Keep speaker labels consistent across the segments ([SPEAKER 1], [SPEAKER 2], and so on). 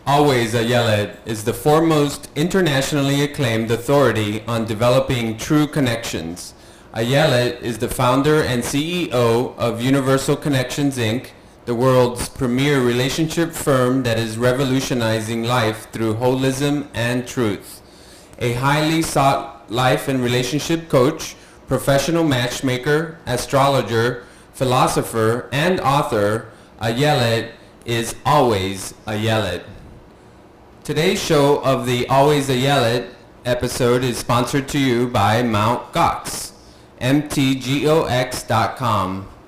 [SPEAKER 1] Always Ayelet is the foremost internationally acclaimed authority on developing true connections. Ayelet is the founder and CEO of Universal Connections Inc., the world's premier relationship firm that is revolutionizing life through holism and truth. A highly sought life and relationship coach, professional matchmaker, astrologer, philosopher, and author, Ayelet is Always Ayelet. Today's show of the Always Ayelet episode is sponsored to you by Mt. Gox, mtgox.com,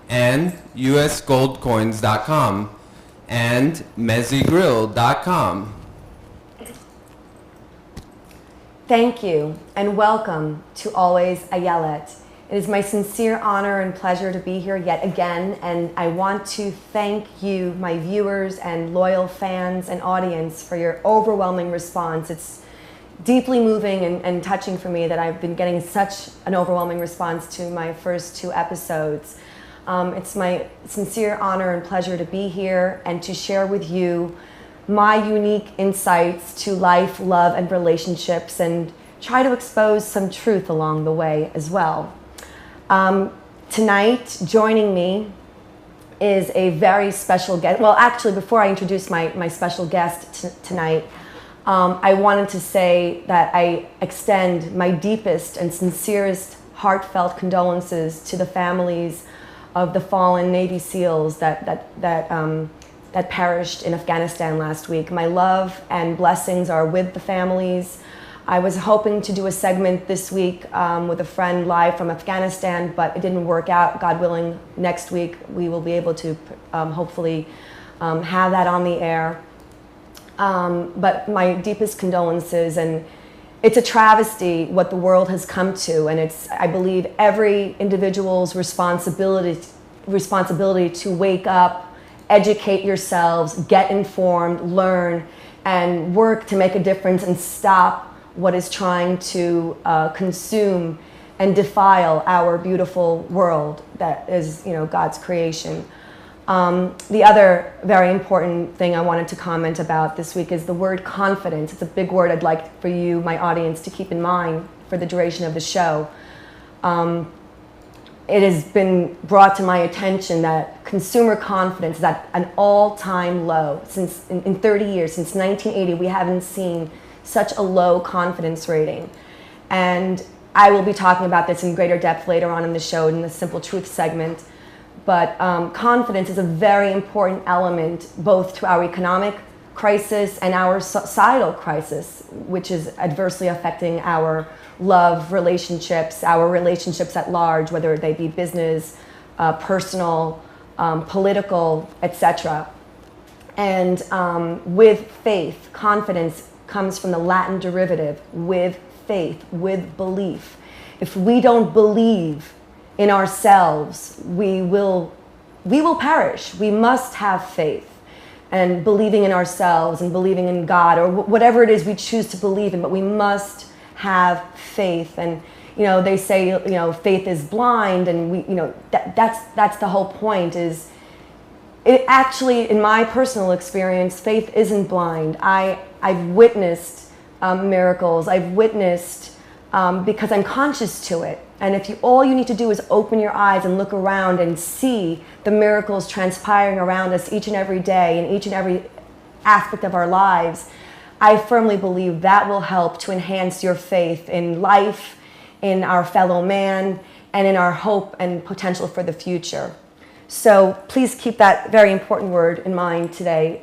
[SPEAKER 1] and usgoldcoins.com, and mezzigrill.com.
[SPEAKER 2] Thank you and welcome to Always Ayelet. It is my sincere honor and pleasure to be here yet again, and I want to thank you, my viewers and loyal fans and audience, for your overwhelming response. It's deeply moving and touching for me that I've been getting such an overwhelming response to my first 2 episodes. It's my sincere honor and pleasure to be here and to share with you my unique insights to life, love, and relationships, and try to expose some truth along the way as well. Tonight, joining me is a very special guest. Well, actually, before I introduce my special guest tonight, I wanted to say that I extend my deepest and sincerest heartfelt condolences to the families of the fallen Navy SEALs that perished in Afghanistan last week. My love and blessings are with the families. I was hoping to do a segment this week with a friend live from Afghanistan, but it didn't work out. God willing, next week we will be able to hopefully have that on the air. But my deepest condolences, and it's a travesty what the world has come to, and it's, I believe, every individual's responsibility to wake up, educate yourselves, get informed, learn, and work to make a difference and stop what is trying to consume and defile our beautiful world that is, God's creation. The other very important thing I wanted to comment about this week is the word confidence. It's a big word I'd like for you, my audience, to keep in mind for the duration of the show. It has been brought to my attention that consumer confidence is at an all-time low. Since in 30 years, since 1980, we haven't seen such a low confidence rating. And I will be talking about this in greater depth later on in the show in the Simple Truth segment. But confidence is a very important element both to our economic crisis and our societal crisis, which is adversely affecting our love relationships, our relationships at large, whether they be business, personal, political, etc. And with faith, confidence comes from the Latin derivative, with faith, with belief. If we don't believe in ourselves, we will perish. We must have faith, and believing in ourselves and believing in God, or whatever it is we choose to believe in, but we must have faith. And they say faith is blind, and that's the whole point. Is it actually, in my personal experience, faith isn't blind. I've witnessed miracles. I've witnessed because I'm conscious to it. And all you need to do is open your eyes and look around and see the miracles transpiring around us each and every day in each and every aspect of our lives, I firmly believe that will help to enhance your faith in life, in our fellow man, and in our hope and potential for the future. So please keep that very important word in mind today,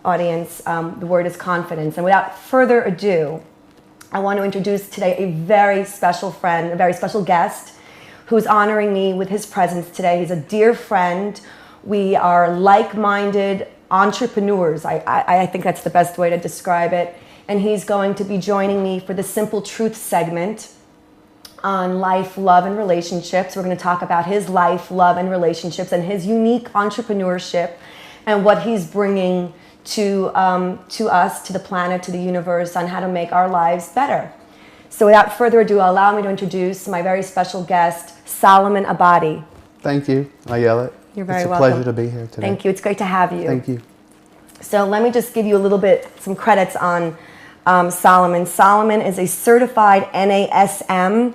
[SPEAKER 2] audience. The word is confidence. And without further ado, I want to introduce today a very special friend, a very special guest who's honoring me with his presence today. He's a dear friend. We are like-minded entrepreneurs. I think that's the best way to describe it. And he's going to be joining me for the Simple Truth segment on life, love, and relationships. We're going to talk about his life, love, and relationships, and his unique entrepreneurship, and what he's bringing to us, to the planet, to the universe, on how to make our lives better. So without further ado, allow me to introduce my very special guest, Solomon Abady.
[SPEAKER 3] Thank you, Ayelet.
[SPEAKER 2] You're very welcome.
[SPEAKER 3] It's a pleasure to be here today.
[SPEAKER 2] Thank you. It's great to have you.
[SPEAKER 3] Thank you.
[SPEAKER 2] So let me just give you a little bit, some credits on Solomon. Solomon is a certified NASM,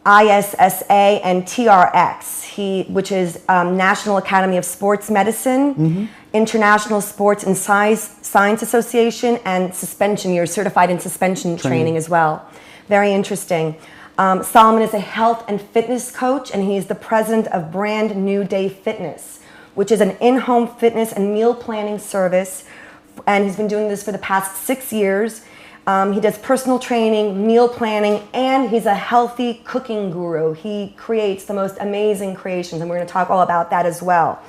[SPEAKER 2] ISSA, and TRX, which is National Academy of Sports Medicine, International Sports and Science Association, and suspension. You're certified in suspension training as well. Very interesting. Solomon is a health and fitness coach, and he's the president of Brand New Day Fitness, which is an in-home fitness and meal planning service. And he's been doing this for the past 6 years. He does personal training, meal planning, and he's a healthy cooking guru. He creates the most amazing creations, and we're going to talk all about that as well.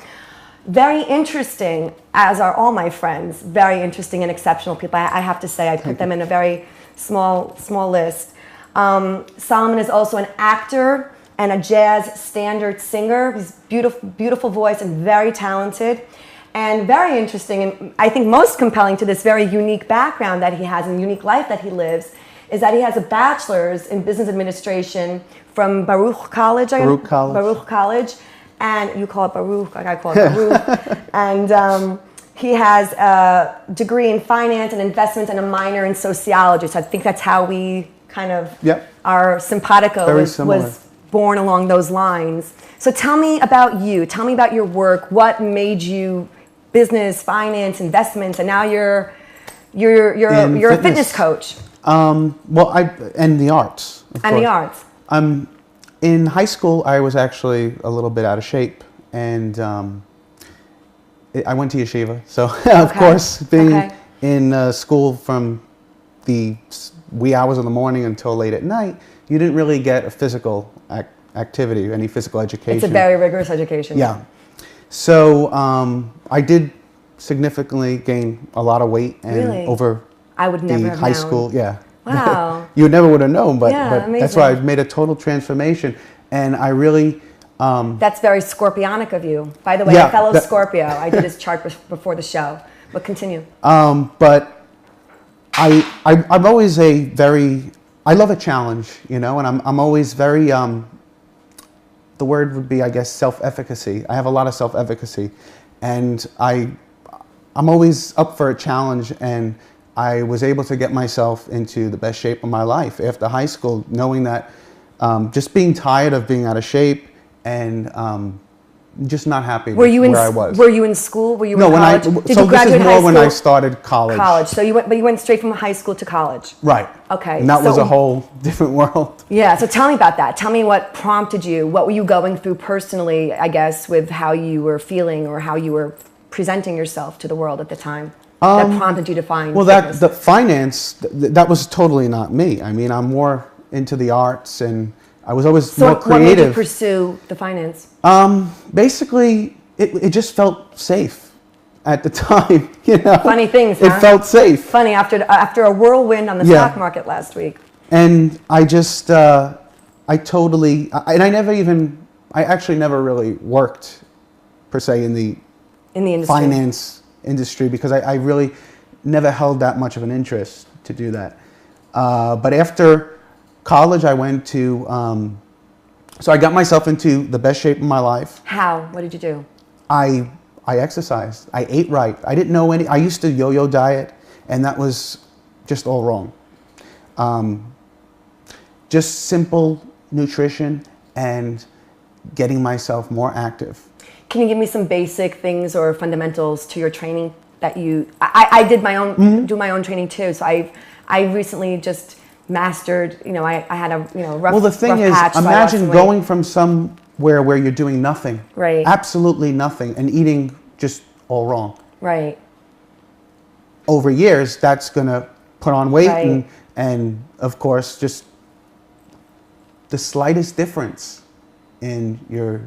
[SPEAKER 2] Very interesting, as are all my friends. Very interesting and exceptional people. I have to say, I put them in a very small list. Solomon is also an actor and a jazz standard singer. He's beautiful voice and very talented. And very interesting, and I think most compelling to this very unique background that he has and unique life that he lives, is that he has a bachelor's in business administration from Baruch College.
[SPEAKER 3] Baruch College.
[SPEAKER 2] Baruch College. And you call it Baruch, like I call it Baruch. And he has a degree in finance and investment and a minor in sociology. So I think that's how we kind of, our simpatico was born along those lines. So tell me about you. Tell me about your work. What made you business, finance, investments, and now you're a fitness coach.
[SPEAKER 3] And the arts.
[SPEAKER 2] And the arts.
[SPEAKER 3] In high school, I was actually a little bit out of shape, and I went to yeshiva. So of course, being in school from the wee hours of the morning until late at night, you didn't really get a physical activity, any physical education.
[SPEAKER 2] It's a very rigorous education.
[SPEAKER 3] Yeah. So I did significantly gain a lot of weight, and over
[SPEAKER 2] I would never have
[SPEAKER 3] high
[SPEAKER 2] known.
[SPEAKER 3] school,
[SPEAKER 2] Wow.
[SPEAKER 3] You never would have known, but
[SPEAKER 2] amazing.
[SPEAKER 3] that's why I've made a total transformation, and I really.
[SPEAKER 2] That's very Scorpionic of you. By the way, a fellow Scorpio. I did his chart before the show, but continue.
[SPEAKER 3] But I'm always I love a challenge, and I'm always very. The word would be, I guess, self-efficacy. I have a lot of self-efficacy, and I'm always up for a challenge, and I was able to get myself into the best shape of my life after high school, knowing that just being tired of being out of shape and just not happy where I was.
[SPEAKER 2] Were you in school? Were you in
[SPEAKER 3] college?
[SPEAKER 2] Did
[SPEAKER 3] so
[SPEAKER 2] you graduate
[SPEAKER 3] this is more
[SPEAKER 2] high school?
[SPEAKER 3] when I started college.
[SPEAKER 2] College. So you went straight from high school to college.
[SPEAKER 3] Right.
[SPEAKER 2] Okay.
[SPEAKER 3] And that was a whole different world.
[SPEAKER 2] Yeah. So tell me about that. Tell me what prompted you. What were you going through personally, I guess, with how you were feeling or how you were presenting yourself to the world at the time that prompted you to find fitness?
[SPEAKER 3] The finance, that was totally not me. I mean, I'm more into the arts, and I was always more creative. So what made you pursue
[SPEAKER 2] the finance?
[SPEAKER 3] Basically, it just felt safe at the time.
[SPEAKER 2] Funny things, huh?
[SPEAKER 3] It felt safe.
[SPEAKER 2] Funny, after a whirlwind on the stock market last week.
[SPEAKER 3] And I just, I actually never really worked, per se, in the
[SPEAKER 2] industry.
[SPEAKER 3] Finance industry, because I really never held that much of an interest to do that. But after college, I went to, so I got myself into the best shape of my life.
[SPEAKER 2] How? What did you do?
[SPEAKER 3] I exercised. I ate right. I didn't know I used to yo-yo diet, and that was just all wrong. Just simple nutrition and getting myself more active.
[SPEAKER 2] Can you give me some basic things or fundamentals to your training that you? I did my own, do my own training too. So I recently just mastered. I had a rough.
[SPEAKER 3] Well, the thing is, imagine going from somewhere where you're doing nothing,
[SPEAKER 2] right?
[SPEAKER 3] Absolutely nothing, and eating just all wrong,
[SPEAKER 2] right?
[SPEAKER 3] Over years, that's gonna put on weight, and of course, just the slightest difference in your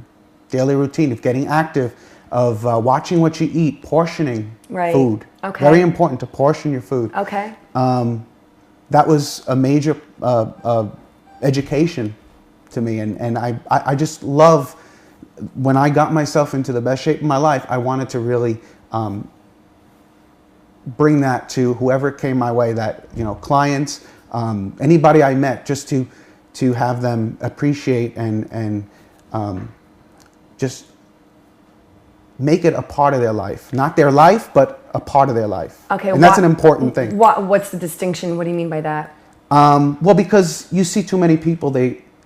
[SPEAKER 3] daily routine of getting active, of watching what you eat, portioning food. Okay. Very important to portion your food.
[SPEAKER 2] Okay.
[SPEAKER 3] That was a major education to me, and I just love, when I got myself into the best shape of my life, I wanted to really bring that to whoever came my way, that clients, anybody I met, just to have them appreciate and just make it a part of their life. Not their life, but a part of their life.
[SPEAKER 2] Okay,
[SPEAKER 3] and that's an important thing.
[SPEAKER 2] What's the distinction? What do you mean by that?
[SPEAKER 3] Well, because you see too many people,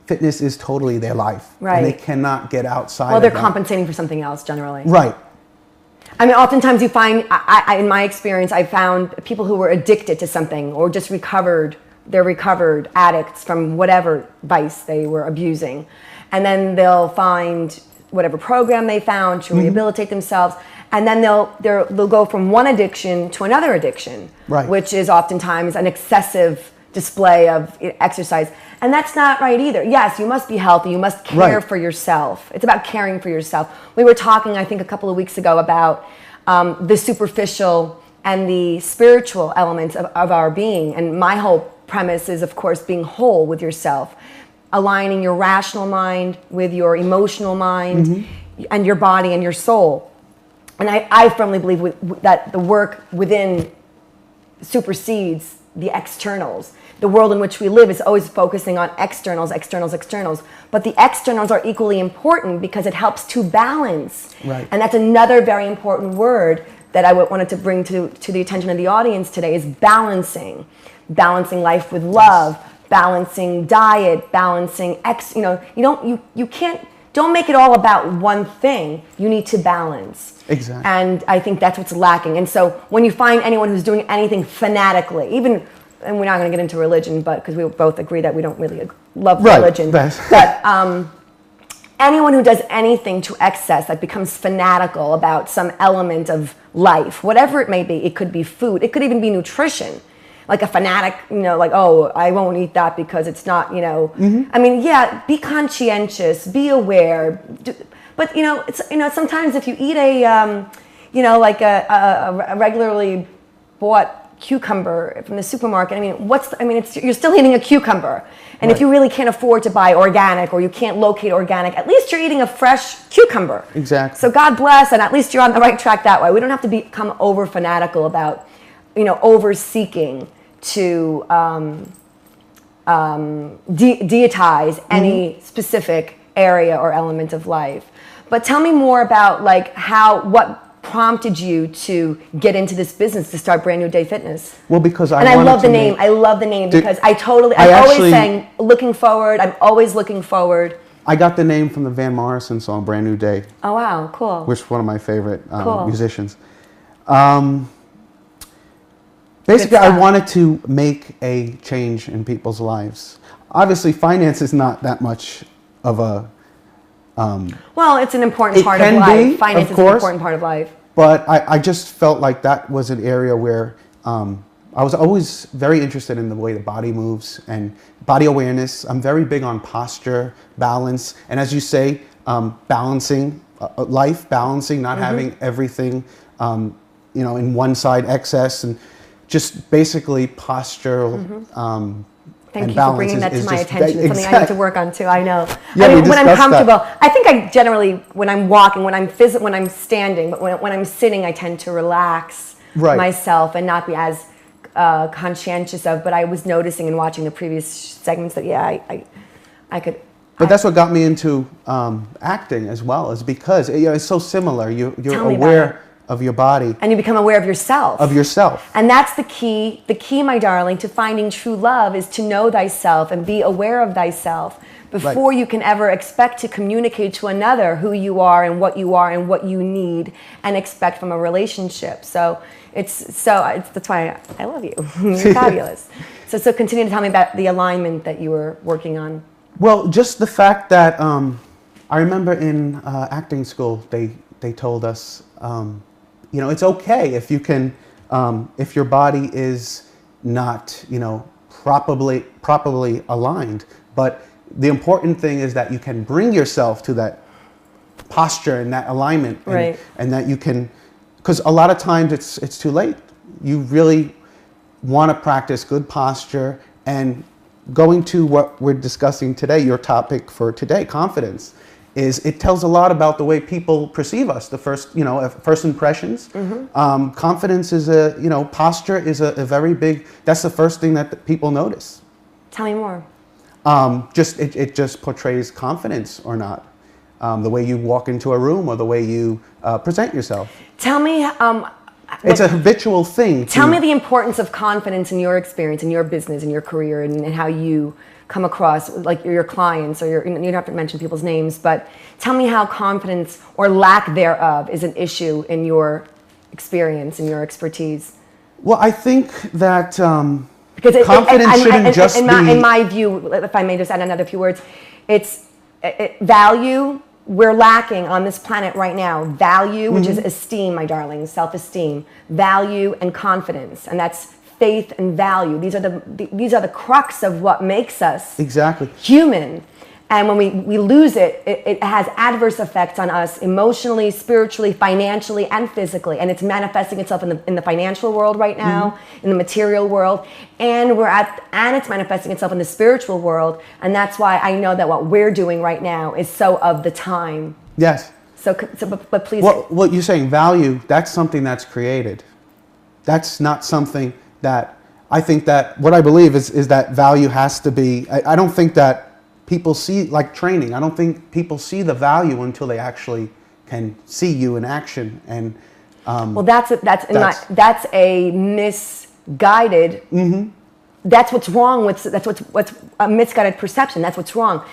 [SPEAKER 3] fitness is totally their life.
[SPEAKER 2] Right.
[SPEAKER 3] And they cannot get outside
[SPEAKER 2] Well,
[SPEAKER 3] of
[SPEAKER 2] they're
[SPEAKER 3] that.
[SPEAKER 2] compensating for something else generally.
[SPEAKER 3] Right.
[SPEAKER 2] I mean, oftentimes you find, in my experience, I found people who were addicted to something or just they're recovered addicts from whatever vice they were abusing. And then they'll find whatever program they found to rehabilitate themselves. And then they'll go from one addiction to another addiction,
[SPEAKER 3] right.
[SPEAKER 2] which is oftentimes an excessive display of exercise. And that's not right either. Yes, you must be healthy. You must care for yourself. It's about caring for yourself. We were talking, I think, a couple of weeks ago about the superficial and the spiritual elements of our being. And my whole premise is, of course, being whole with yourself, aligning your rational mind with your emotional mind and your body and your soul. And I firmly believe that the work within supersedes the externals. The world in which we live is always focusing on externals. But the externals are equally important because it helps to balance.
[SPEAKER 3] Right.
[SPEAKER 2] And that's another very important word that I wanted to bring to the attention of the audience today is balancing. Balancing life with love, balancing diet, balancing don't make it all about one thing. You need to balance.
[SPEAKER 3] Exactly.
[SPEAKER 2] And I think that's what's lacking. And so when you find anyone who's doing anything fanatically, and we're not going to get into religion, but because we both agree that we don't really love religion. But anyone who does anything to excess that becomes fanatical about some element of life, whatever it may be, it could be food, it could even be nutrition. Like a fanatic, like, oh, I won't eat that because it's not, I mean, yeah, be conscientious, be aware. But, it's, sometimes if you eat a regularly bought cucumber from the supermarket, you're still eating a cucumber. And if you really can't afford to buy organic or you can't locate organic, at least you're eating a fresh cucumber.
[SPEAKER 3] Exactly.
[SPEAKER 2] So God bless, and at least you're on the right track that way. We don't have to become over fanatical about over-seeking to deitize any specific area or element of life. But tell me more about what prompted you to get into this business, to start Brand New Day Fitness?
[SPEAKER 3] Well, because
[SPEAKER 2] I love the name. I love the name because I'm always saying looking forward. I'm always looking forward.
[SPEAKER 3] I got the name from the Van Morrison song "Brand New Day."
[SPEAKER 2] Oh wow, cool.
[SPEAKER 3] Which is one of my favorite
[SPEAKER 2] Cool.
[SPEAKER 3] musicians. Basically, I wanted to make a change in people's lives. Obviously, finance is not that much of a...
[SPEAKER 2] well, it's an important part of life. Finance is an important part of life.
[SPEAKER 3] But I just felt like that was an area where I was always very interested in the way the body moves and body awareness. I'm very big on posture, balance, and as you say, balancing life, balancing, not having everything, in one side excess, and just basically posture.
[SPEAKER 2] Thank you
[SPEAKER 3] balance
[SPEAKER 2] for bringing that to my
[SPEAKER 3] just
[SPEAKER 2] attention. It's something I need to work on too. I know.
[SPEAKER 3] Yeah,
[SPEAKER 2] when I'm comfortable, I think I generally, when I'm walking, when I'm standing, but when I'm sitting, I tend to relax myself and not be as conscientious of. But I was noticing and watching the previous segments that I could.
[SPEAKER 3] But that's what got me into acting as well, is because it's so similar. You're aware of your body.
[SPEAKER 2] And you become aware of yourself. And that's the key. The key, my darling, to finding true love is to know thyself and be aware of thyself before you can ever expect to communicate to another who you are and what you need and expect from a relationship. That's why I love you. You're fabulous. So continue to tell me about the alignment that you were working on.
[SPEAKER 3] Well, just the fact that I remember in acting school, they told us, it's okay if you can, if your body is not, properly aligned. But the important thing is that you can bring yourself to that posture and that alignment, and that you can, because a lot of times it's too late. You really want to practice good posture, and going to what we're discussing today, your topic for today, confidence. It tells a lot about the way people perceive us, the first impressions. Confidence is posture is a very big, that's the first thing that people notice.
[SPEAKER 2] Tell me more.
[SPEAKER 3] It just portrays confidence or not. The way you walk into a room or the way you present yourself.
[SPEAKER 2] Tell me,
[SPEAKER 3] It's a habitual thing.
[SPEAKER 2] Tell me the importance of confidence in your experience, in your business, in your career, and how you come across, like your clients, or you don't have to mention people's names, but tell me how confidence or lack thereof is an issue in your experience and your expertise.
[SPEAKER 3] Well, I think that
[SPEAKER 2] Because
[SPEAKER 3] confidence shouldn't just be...
[SPEAKER 2] In my view, if I may just add another few words, it's value. We're lacking on this planet right now. Value, which is esteem, my darling, self-esteem. Value and confidence, and that's faith and value. These are the crux of what makes us human. And when we lose it, it has adverse effects on us emotionally, spiritually, financially, and physically. And it's manifesting itself in the financial world right now, in the material world, and it's manifesting itself in the spiritual world. And that's why I know that what we're doing right now is so of the time.
[SPEAKER 3] Yes.
[SPEAKER 2] But please.
[SPEAKER 3] What you're saying, value, that's something that's created. That's not something that, I think that, what I believe is that value has to be, I don't think that people see, like training, I don't think people see the value until they actually can see you in action. And
[SPEAKER 2] that's a misguided, that's what's wrong with, that's what's a misguided perception. That's what's wrong.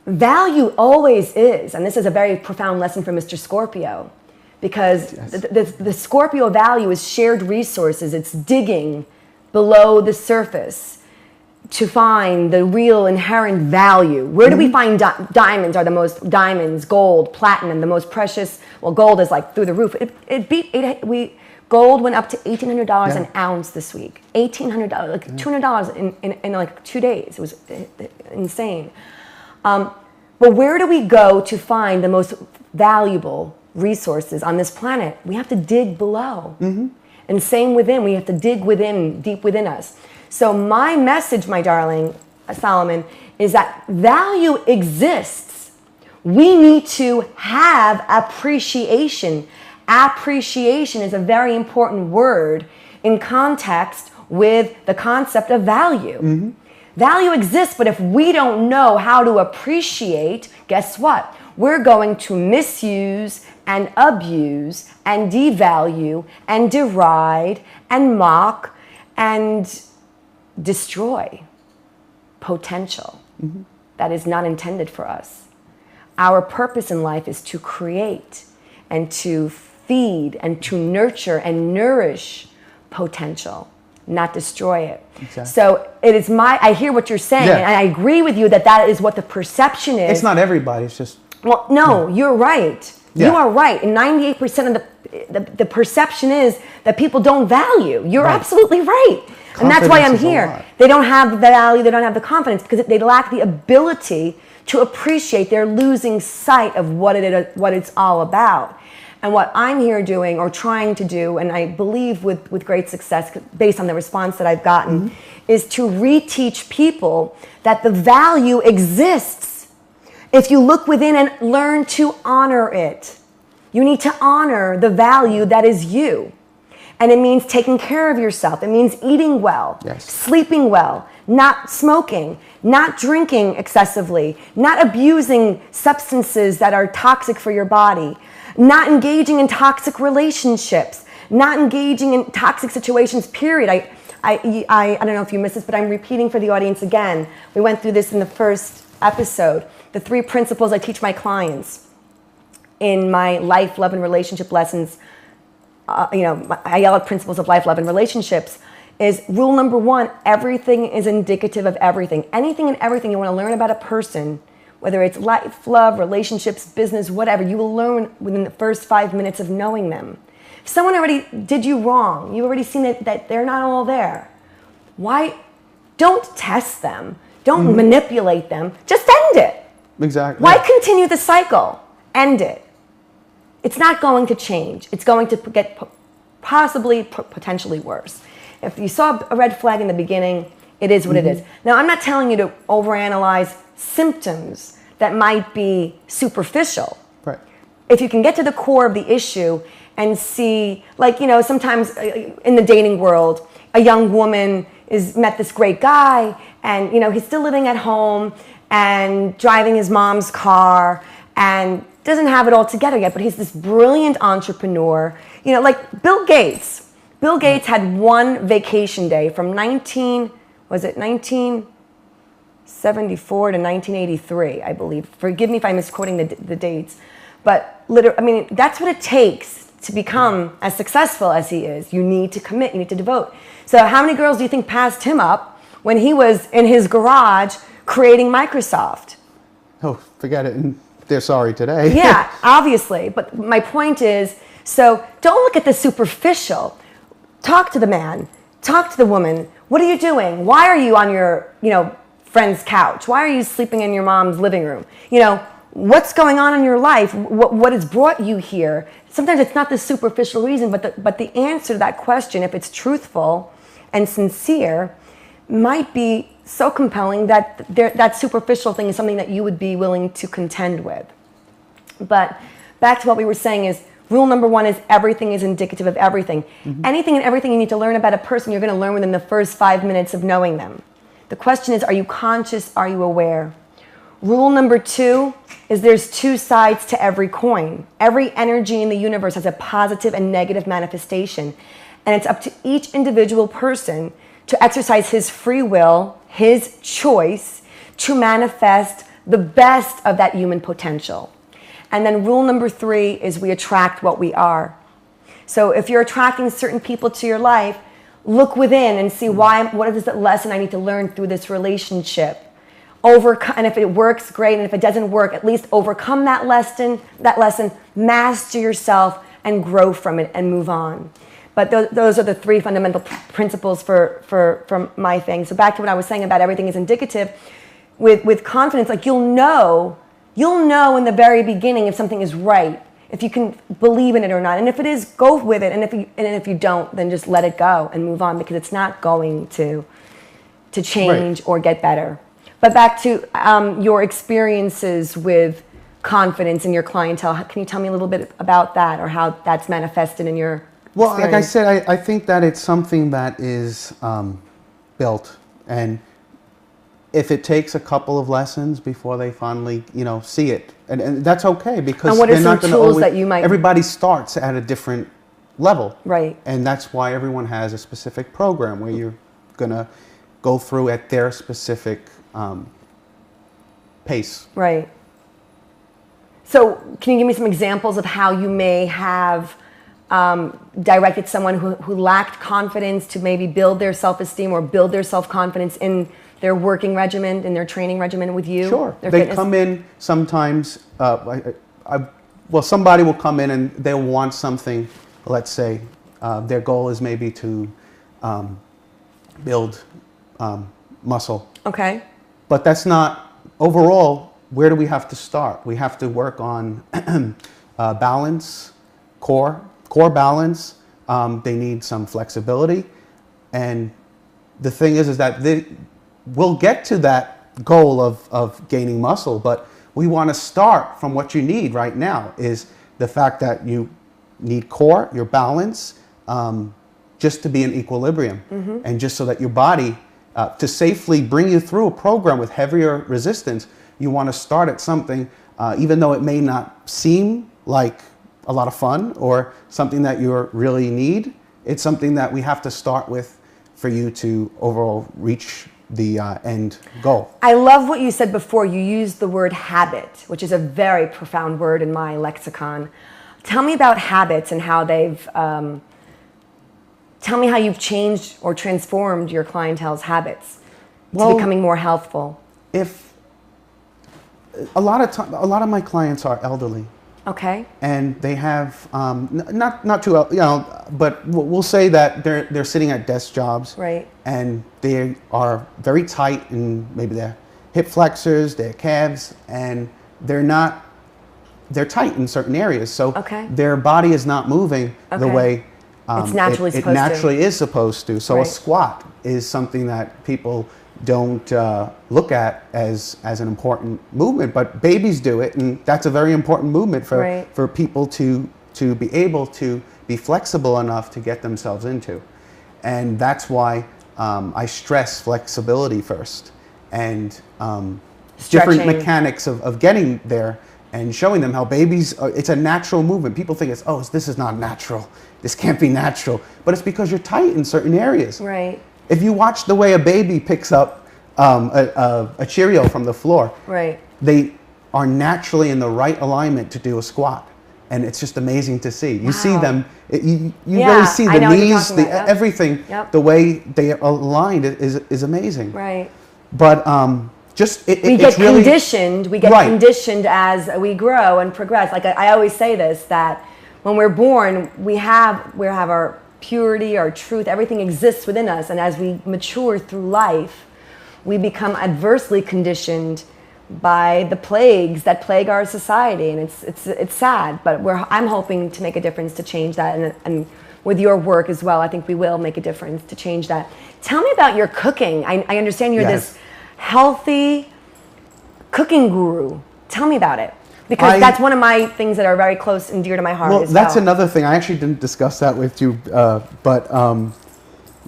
[SPEAKER 2] Value always is, and this is a very profound lesson for Mr. Scorpio, because the Scorpio value is shared resources. It's digging below the surface to find the real inherent value. Where do we find diamonds? Are the most diamonds, gold, platinum, the most precious? Well, gold is like through the roof. Gold went up to $1,800 an ounce this week. $1,800, like $200 in like 2 days. It was insane. But where do we go to find the most valuable resources on this planet? We have to dig below. And same within, we have to dig within, deep within us. So my message, my darling Solomon, is that value exists. We need to have appreciation. Appreciation is a very important word in context with the concept of value. Value exists, but if we don't know how to appreciate, guess what? We're going to misuse and abuse and devalue and deride and mock and destroy potential that is not intended for us. Our purpose in life is to create and to feed and to nurture and nourish potential, not destroy it. Exactly. So it is I hear what you're saying, and I agree with you that is what the perception is.
[SPEAKER 3] It's not everybody, it's just...
[SPEAKER 2] Well, no, you're right. You are right. And 98% of the perception is that people don't value. You're absolutely right. And that's why I'm here. They don't have the value, they don't have the confidence, because they lack the ability to appreciate. They're losing sight of what it's all about. And what I'm here doing or trying to do, and I believe with great success based on the response that I've gotten, is to reteach people that the value exists. If you look within and learn to honor it, you need to honor the value that is you. And it means taking care of yourself. It means eating well, sleeping well, not smoking, not drinking excessively, not abusing substances that are toxic for your body, not engaging in toxic relationships, not engaging in toxic situations, period. I don't know if you missed this, but I'm repeating for the audience again. We went through this in the first episode. The 3 principles I teach my clients in my life, love, and relationship lessons, my Ayelet principles of life, love, and relationships, is rule number 1, everything is indicative of everything. Anything and everything you want to learn about a person, whether it's life, love, relationships, business, whatever, you will learn within the first 5 minutes of knowing them. If someone already did you wrong, you've already seen that they're not all there. Why? Don't test them. Don't manipulate them. Just end it.
[SPEAKER 3] Exactly.
[SPEAKER 2] Why continue the cycle? End it. It's not going to change. It's going to get potentially worse. If you saw a red flag in the beginning, it is what it is. Now, I'm not telling you to overanalyze symptoms that might be superficial.
[SPEAKER 3] Right.
[SPEAKER 2] If you can get to the core of the issue and see, sometimes in the dating world, a young woman met this great guy, and he's still living at home and driving his mom's car and doesn't have it all together yet, but he's this brilliant entrepreneur. You know, like Bill Gates. Bill Gates had one vacation day from 1974 to 1983, I believe. Forgive me if I'm misquoting the dates. But I mean, that's what it takes to become as successful as he is. You need to commit, you need to devote. So how many girls do you think passed him up when he was in his garage creating Microsoft?
[SPEAKER 3] Oh, forget it. And they're sorry today.
[SPEAKER 2] Yeah, obviously. But my point is, so don't look at the superficial. Talk to the man. Talk to the woman. What are you doing? Why are you on your, friend's couch? Why are you sleeping in your mom's living room? What's going on in your life? What has brought you here? Sometimes it's not the superficial reason, but the answer to that question, if it's truthful and sincere, might be so compelling that that superficial thing is something that you would be willing to contend with. But back to what we were saying is, rule number one is everything is indicative of everything. Mm-hmm. Anything and everything you need to learn about a person, you're going to learn within the first 5 minutes of knowing them. The question is, are you conscious? Are you aware? Rule number two is there's two sides to every coin. Every energy in the universe has a positive and negative manifestation. And it's up to each individual person to exercise his free will, his choice, to manifest the best of that human potential. And then rule number three is we attract what we are. So if you're attracting certain people to your life, look within and see what is the lesson I need to learn through this relationship. And if it works, great. And if it doesn't work, at least overcome that lesson, master yourself and grow from it and move on. But those are the three fundamental principles for my thing. So back to what I was saying about everything is indicative. With confidence, like you'll know in the very beginning if something is right, if you can believe in it or not. And if it is, go with it. And if you don't, then just let it go and move on, because it's not going to change or get better. But back to your experiences with confidence in your clientele. Can you tell me a little bit about that, or how that's manifested in your experience?
[SPEAKER 3] Like I said, I think that it's something that is built. And if it takes a couple of lessons before they finally, see it, and that's okay, because
[SPEAKER 2] and what are some tools that you might?
[SPEAKER 3] Everybody starts at a different level,
[SPEAKER 2] right?
[SPEAKER 3] And that's why everyone has a specific program where you're gonna go through at their specific pace.
[SPEAKER 2] Right. So, can you give me some examples of how you may have directed someone who lacked confidence to maybe build their self-esteem or build their self-confidence in their working regimen, in their training regimen with you?
[SPEAKER 3] Sure. They come in sometimes, somebody will come in and they'll want something, let's say, their goal is maybe to build muscle.
[SPEAKER 2] Okay.
[SPEAKER 3] But that's not, overall, where do we have to start? We have to work on balance, core balance. They need some flexibility. And the thing is that we'll get to that goal of gaining muscle, but we want to start from what you need right now, is the fact that you need core, your balance, just to be in equilibrium. Mm-hmm. And just so that your body, to safely bring you through a program with heavier resistance, you want to start at something, even though it may not seem like a lot of fun or something that you really need. It's something that we have to start with for you to overall reach the end goal. I
[SPEAKER 2] love what you said before. You used the word habit, which is a very profound word in my lexicon. Tell me about habits and how they've... Tell me how you've changed or transformed your clientele's habits to becoming more healthful.
[SPEAKER 3] If a lot of my clients are elderly.
[SPEAKER 2] Okay.
[SPEAKER 3] And they have not too, but we'll say that they're sitting at desk jobs.
[SPEAKER 2] Right.
[SPEAKER 3] And they are very tight in maybe their hip flexors, their calves, and they're tight in certain areas. So their body is not moving the way
[SPEAKER 2] it naturally
[SPEAKER 3] is supposed to. So a squat is something that people don't look at as an important movement, but babies do it, and that's a very important movement for people to be able to be flexible enough to get themselves into. And that's why I stress flexibility first, and different mechanics of getting there. and showing them how babies, it's a natural movement. People think it's, oh, this is not natural. This can't be natural. But it's because you're tight in certain areas.
[SPEAKER 2] Right.
[SPEAKER 3] If you watch the way a baby picks up a Cheerio from the floor,
[SPEAKER 2] right,
[SPEAKER 3] they are naturally in the right alignment to do a squat. And it's just amazing to see. You see them, you really see the knees, everything, the way they are aligned is amazing.
[SPEAKER 2] Right.
[SPEAKER 3] But
[SPEAKER 2] we get conditioned. We get conditioned as we grow and progress. Like I always say this, that when we're born, we have our purity, our truth. Everything exists within us, and as we mature through life, we become adversely conditioned by the plagues that plague our society, and it's sad. But I'm hoping to make a difference to change that, and with your work as well, I think we will make a difference to change that. Tell me about your cooking. I understand you're this healthy cooking guru. Tell me about it, because that's one of my things that are very close and dear to my heart.
[SPEAKER 3] Well, that's another thing. I actually didn't discuss that with you, but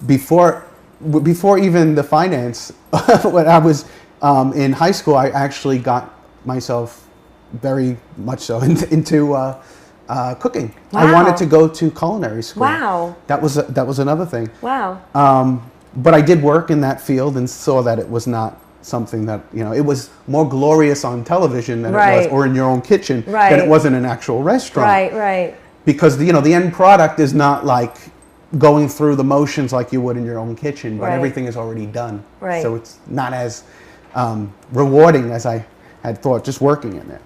[SPEAKER 3] before even the finance, when I was in high school, I actually got myself very much so into cooking.
[SPEAKER 2] Wow.
[SPEAKER 3] I wanted to go to culinary school.
[SPEAKER 2] Wow.
[SPEAKER 3] That was another thing.
[SPEAKER 2] Wow.
[SPEAKER 3] But I did work in that field and saw that it was not something that, it was more glorious on television than it was, or in your own kitchen, than it was in an actual restaurant.
[SPEAKER 2] Right.
[SPEAKER 3] Because, the end product is not like going through the motions like you would in your own kitchen, but everything is already done.
[SPEAKER 2] Right.
[SPEAKER 3] So it's not as rewarding as I had thought, just working in it.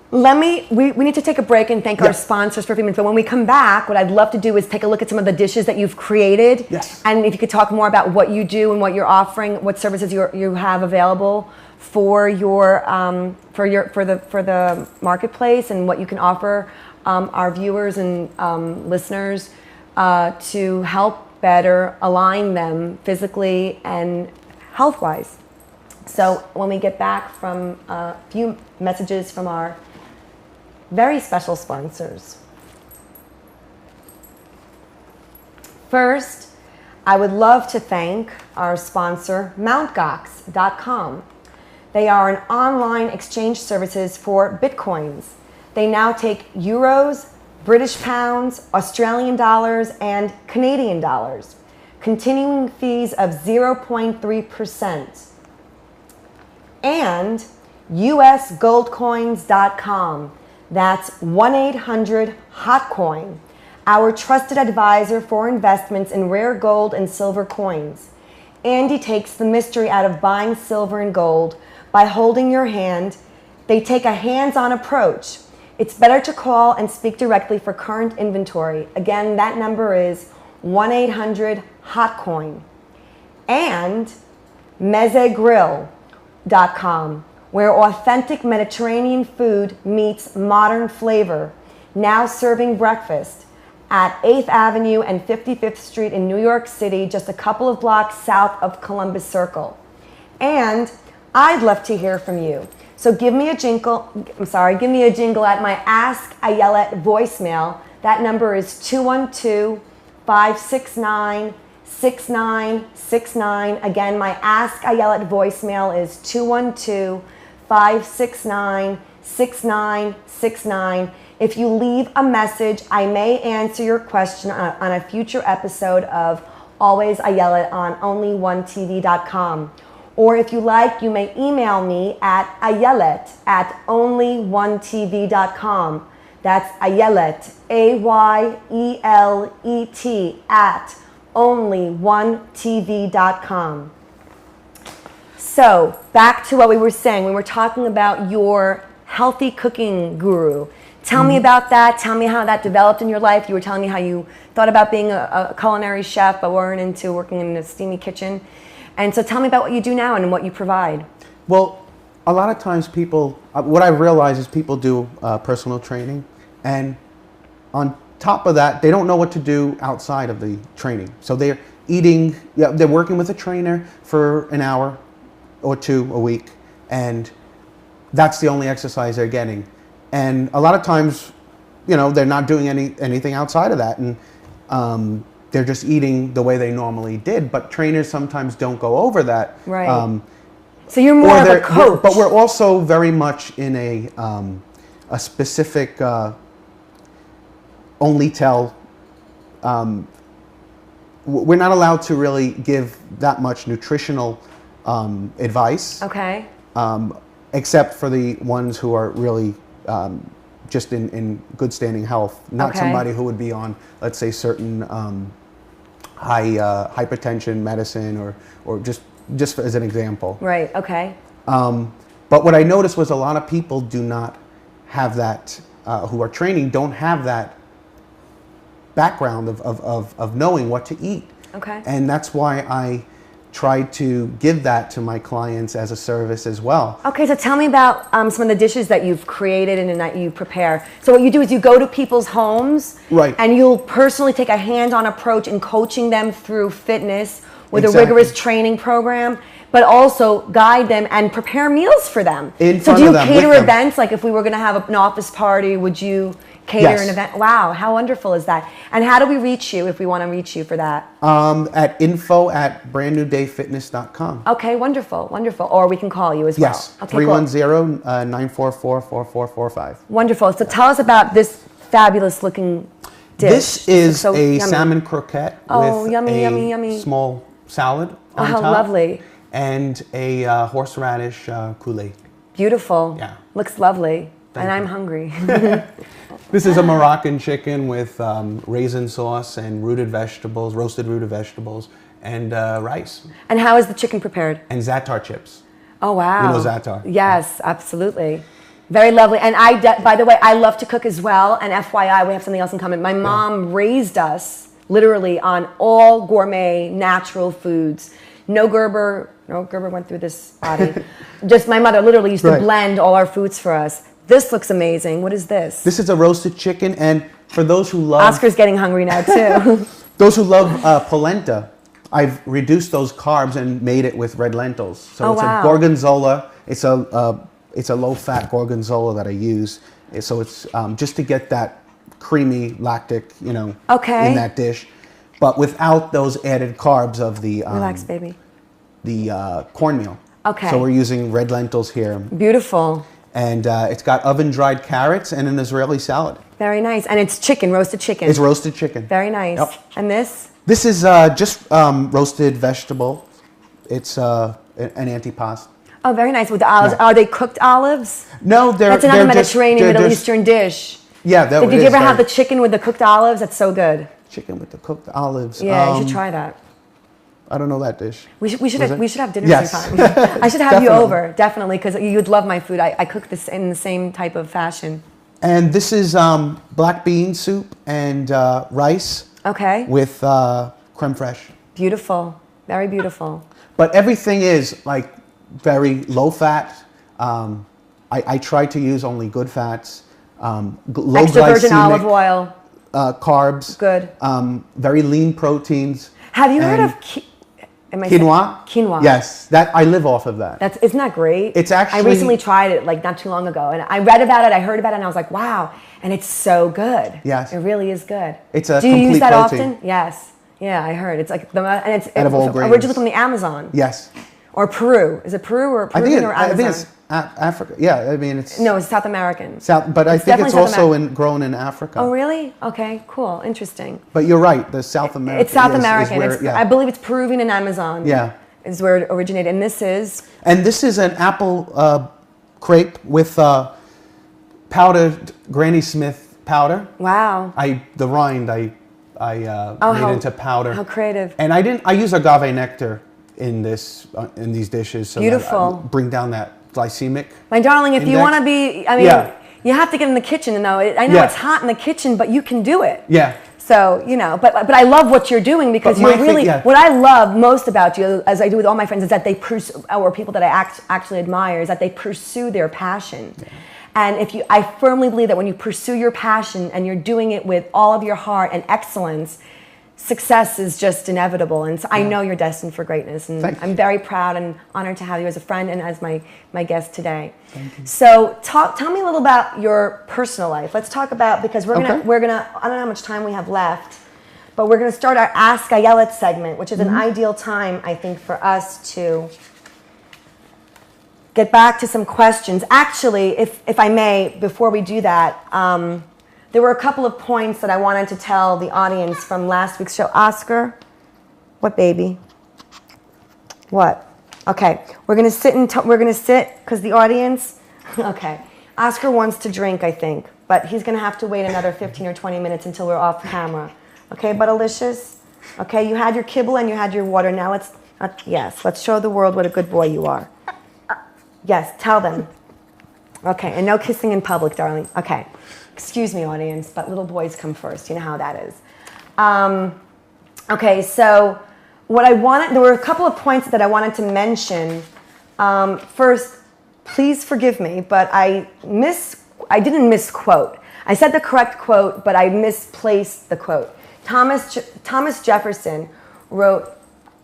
[SPEAKER 2] We need to take a break and thank our sponsors for a few minutes. But when we come back, what I'd love to do is take a look at some of the dishes that you've created.
[SPEAKER 3] Yes.
[SPEAKER 2] And if you could talk more about what you do and what you're offering, what services you have available for the marketplace, and what you can offer our viewers and listeners to help better align them physically and health-wise. So when we get back from a few messages from our very special sponsors. First, I would love to thank our sponsor, MountGox.com. They are an online exchange services for Bitcoins. They now take euros, British pounds, Australian dollars, and Canadian dollars. Continuing fees of 0.3%. And usgoldcoins.com. That's 1-800-HOT-COIN, our trusted advisor for investments in rare gold and silver coins. Andy takes the mystery out of buying silver and gold by holding your hand. They take a hands-on approach. It's better to call and speak directly for current inventory. Again, that number is 1-800-HOT-COIN. And mezegrill.com, where authentic Mediterranean food meets modern flavor, now serving breakfast at 8th Avenue and 55th Street in New York City, just a couple of blocks south of Columbus Circle. And I'd love to hear from you. So give me a jingle at my Ask Ayelet voicemail. That number is 212-569-6969. Again, my Ask Ayelet voicemail is 212-569-6969. If you leave a message, I may answer your question on a future episode of Always Ayelet on onlyoneTV.com. Or if you like, you may email me at ayelet@onlyoneTV.com. That's Ayelet, AYELET, at onlyoneTV.com. So back to what we were saying. We were talking about your healthy cooking guru. Tell me about that. Tell me how that developed in your life. You were telling me how you thought about being a culinary chef, but weren't into working in a steamy kitchen. And so tell me about what you do now and what you provide.
[SPEAKER 3] Well, a lot of times people, what I've realized is people do personal training, and on top of that, they don't know what to do outside of the training. So they're they're working with a trainer for an hour or two a week, and that's the only exercise they're getting. And a lot of times, they're not doing anything outside of that, and they're just eating the way they normally did. But trainers sometimes don't go over that.
[SPEAKER 2] Right. So you're more of a coach.
[SPEAKER 3] But we're also very much in a a specific only tell. We're not allowed to really give that much nutritional advice.
[SPEAKER 2] Okay.
[SPEAKER 3] Except for the ones who are really just in good standing health, not somebody who would be on, let's say, certain high hypertension medicine or just as an example.
[SPEAKER 2] Right. Okay.
[SPEAKER 3] But what I noticed was a lot of people do not have that, who are training, don't have that background of knowing what to eat.
[SPEAKER 2] Okay.
[SPEAKER 3] And that's why I try to give that to my clients as a service as well.
[SPEAKER 2] Okay, so tell me about some of the dishes that you've created and that you prepare. So what you do is you go to people's homes,
[SPEAKER 3] right,
[SPEAKER 2] and you'll personally take a hands-on approach in coaching them through fitness with
[SPEAKER 3] exactly.
[SPEAKER 2] a rigorous training program, but also guide them and prepare meals for them.
[SPEAKER 3] So
[SPEAKER 2] do you cater events? Like if we were going to have an office party, would you cater an event? Wow, how wonderful is that? And how do we reach you if we want to reach you for that?
[SPEAKER 3] At info@brandnewdayfitness.com.
[SPEAKER 2] Okay, wonderful, wonderful. Or we can call you as well.
[SPEAKER 3] Yes,
[SPEAKER 2] okay,
[SPEAKER 3] 310-944-4445.
[SPEAKER 2] Wonderful. So tell us about this fabulous looking dish.
[SPEAKER 3] This is
[SPEAKER 2] so
[SPEAKER 3] a
[SPEAKER 2] yummy.
[SPEAKER 3] salmon croquette with
[SPEAKER 2] yummy.
[SPEAKER 3] small salad on
[SPEAKER 2] how
[SPEAKER 3] top.
[SPEAKER 2] Lovely.
[SPEAKER 3] And a horseradish coulis.
[SPEAKER 2] Beautiful.
[SPEAKER 3] Yeah.
[SPEAKER 2] Looks lovely.
[SPEAKER 3] Thank
[SPEAKER 2] and
[SPEAKER 3] you.
[SPEAKER 2] I'm hungry.
[SPEAKER 3] This is a Moroccan chicken with raisin sauce and roasted rooted vegetables, and rice.
[SPEAKER 2] And how is the chicken prepared?
[SPEAKER 3] And za'atar chips.
[SPEAKER 2] Oh, wow.
[SPEAKER 3] You know za'atar?
[SPEAKER 2] Yes, absolutely. Very lovely. And by the way, I love to cook as well. And FYI, we have something else in common. My mom raised us literally on all gourmet, natural foods. No Gerber went through this body. Just my mother literally used to blend all our foods for us. This looks amazing. What is this?
[SPEAKER 3] This is a roasted chicken, and for those who love...
[SPEAKER 2] Oscar's getting hungry now, too.
[SPEAKER 3] Those who love polenta, I've reduced those carbs and made it with red lentils. So it's a gorgonzola. It's a low-fat gorgonzola that I use. So it's just to get that creamy lactic, in that dish, but without those added carbs of the...
[SPEAKER 2] Relax, baby.
[SPEAKER 3] The cornmeal.
[SPEAKER 2] Okay.
[SPEAKER 3] So we're using red lentils here.
[SPEAKER 2] Beautiful.
[SPEAKER 3] And it's got oven-dried carrots and an Israeli salad. Very
[SPEAKER 2] nice. And it's chicken, roasted chicken.
[SPEAKER 3] It's roasted chicken.
[SPEAKER 2] Very nice.
[SPEAKER 3] Yep.
[SPEAKER 2] And this?
[SPEAKER 3] This is just roasted vegetable. It's an antipasto.
[SPEAKER 2] Oh, very nice. With the olives. Yeah. Are they cooked olives?
[SPEAKER 3] No,
[SPEAKER 2] That's another Mediterranean, Middle Eastern dish.
[SPEAKER 3] Yeah,
[SPEAKER 2] Did you ever have the chicken with the cooked olives? That's so good.
[SPEAKER 3] Chicken with the cooked olives.
[SPEAKER 2] Yeah, you should try that.
[SPEAKER 3] I don't know that dish.
[SPEAKER 2] We should have dinner sometime. I should have you over, definitely, because you'd love my food. I cook this in the same type of fashion.
[SPEAKER 3] And this is black bean soup and rice.
[SPEAKER 2] Okay.
[SPEAKER 3] With creme fraiche.
[SPEAKER 2] Beautiful. Very beautiful.
[SPEAKER 3] But everything is like very low fat. I try to use only good fats. Low
[SPEAKER 2] extra virgin olive oil.
[SPEAKER 3] Carbs.
[SPEAKER 2] Good.
[SPEAKER 3] Very lean proteins.
[SPEAKER 2] Have you heard of
[SPEAKER 3] quinoa?
[SPEAKER 2] Quinoa.
[SPEAKER 3] Yes, I live off of that.
[SPEAKER 2] Isn't that great?
[SPEAKER 3] It's actually...
[SPEAKER 2] I recently tried it not too long ago, and I read about it, I heard about it, and I was like, wow, and it's so good.
[SPEAKER 3] Yes.
[SPEAKER 2] It really is good.
[SPEAKER 3] It's a
[SPEAKER 2] Do you use that
[SPEAKER 3] protein.
[SPEAKER 2] often? Yes. Yeah, I heard. It's like it's originally from the Amazon.
[SPEAKER 3] Yes.
[SPEAKER 2] Or Peru. Is it Peru or Peruvian or Amazon?
[SPEAKER 3] I think it's Africa. Yeah, I mean it's...
[SPEAKER 2] No, it's South American.
[SPEAKER 3] But I think it's also grown in Africa.
[SPEAKER 2] Oh, really? Okay, cool, interesting.
[SPEAKER 3] But you're right, the South American.
[SPEAKER 2] It's South American. I believe it's Peruvian and Amazon.
[SPEAKER 3] Yeah.
[SPEAKER 2] Is where it originated. And this is?
[SPEAKER 3] And this is an apple crepe with powdered Granny Smith powder.
[SPEAKER 2] Wow.
[SPEAKER 3] The rind I made into powder.
[SPEAKER 2] How creative.
[SPEAKER 3] And I use agave nectar in these dishes, so
[SPEAKER 2] beautiful.
[SPEAKER 3] That I bring down that glycemic.
[SPEAKER 2] My darling, if you want to be, you have to get in the kitchen. I know it's hot in the kitchen, but you can do it.
[SPEAKER 3] Yeah.
[SPEAKER 2] So, but I love what you're doing because what I love most about you, as I do with all my friends, is that they pursue, or people that I actually admire, is that they pursue their passion. Yeah. And I firmly believe that when you pursue your passion and you're doing it with all of your heart and excellence, success is just inevitable. And so I know you're destined for greatness. And I'm very proud and honored to have you as a friend and as my guest today.
[SPEAKER 3] Thank you.
[SPEAKER 2] So tell me a little about your personal life. Let's talk about, because we're gonna, I don't know how much time we have left, but we're gonna start our Ask Ayelet segment, which is an ideal time, I think, for us to get back to some questions. Actually, if I may, before we do that, there were a couple of points that I wanted to tell the audience from last week's show. Oscar, what baby? What? Okay, we're gonna sit because the audience. Okay, Oscar wants to drink, I think, but he's gonna have to wait another 15 or 20 minutes until we're off camera. Okay, but Alicious, okay, you had your kibble and you had your water. Now let's show the world what a good boy you are. Yes, tell them. Okay, and no kissing in public, darling. Okay, excuse me, audience, but little boys come first. You know how that is. Okay, so there were a couple of points that I wanted to mention. First, please forgive me, but I didn't misquote. I said the correct quote, but I misplaced the quote. Thomas Jefferson wrote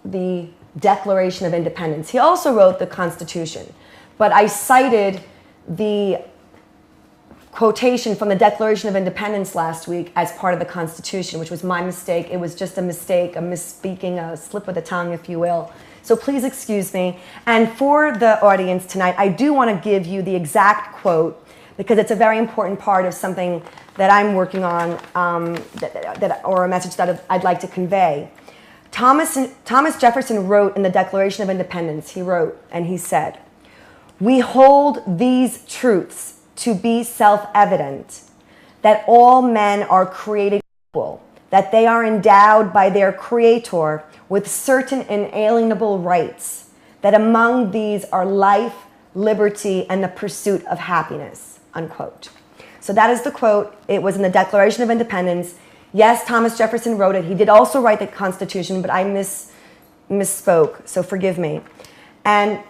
[SPEAKER 2] the Declaration of Independence. He also wrote the Constitution, but I cited the quotation from the Declaration of Independence last week as part of the Constitution, which was my mistake. It was just a mistake, a misspeaking, a slip of the tongue, if you will. So please excuse me. And for the audience tonight, I do want to give you the exact quote because it's a very important part of something that I'm working on, or a message that I'd like to convey. Thomas Jefferson wrote in the Declaration of Independence, he wrote, and he said, "We hold these truths to be self-evident, that all men are created equal, that they are endowed by their Creator with certain inalienable rights, that among these are life, liberty, and the pursuit of happiness," unquote. So that is the quote. It was in the Declaration of Independence. Yes, Thomas Jefferson wrote it. He did also write the Constitution, but I misspoke, so forgive me. And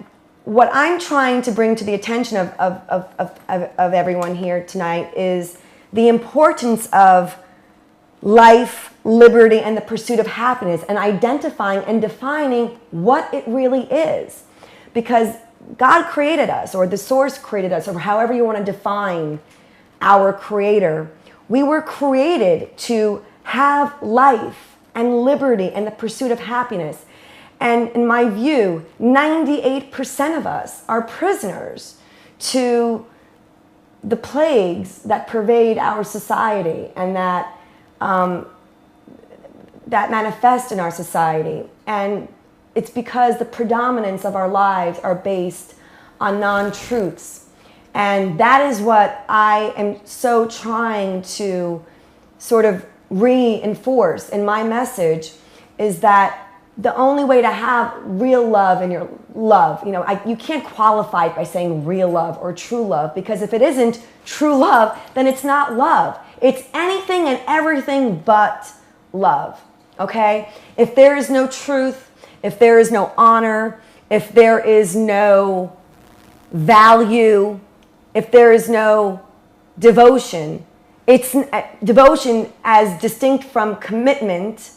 [SPEAKER 2] what I'm trying to bring to the attention of everyone here tonight is the importance of life, liberty, and the pursuit of happiness, and identifying and defining what it really is. Because God created us, or the source created us, or however you want to define our Creator. We were created to have life and liberty and the pursuit of happiness. And in my view, 98% of us are prisoners to the plagues that pervade our society and that manifest in our society. And it's because the predominance of our lives are based on non-truths. And that is what I am so trying to sort of reinforce in my message, is that the only way to have real love in your love, you can't qualify it by saying real love or true love, because if it isn't true love, then it's not love. It's anything and everything but love, okay? If there is no truth, if there is no honor, if there is no value, if there is no devotion, it's devotion as distinct from commitment,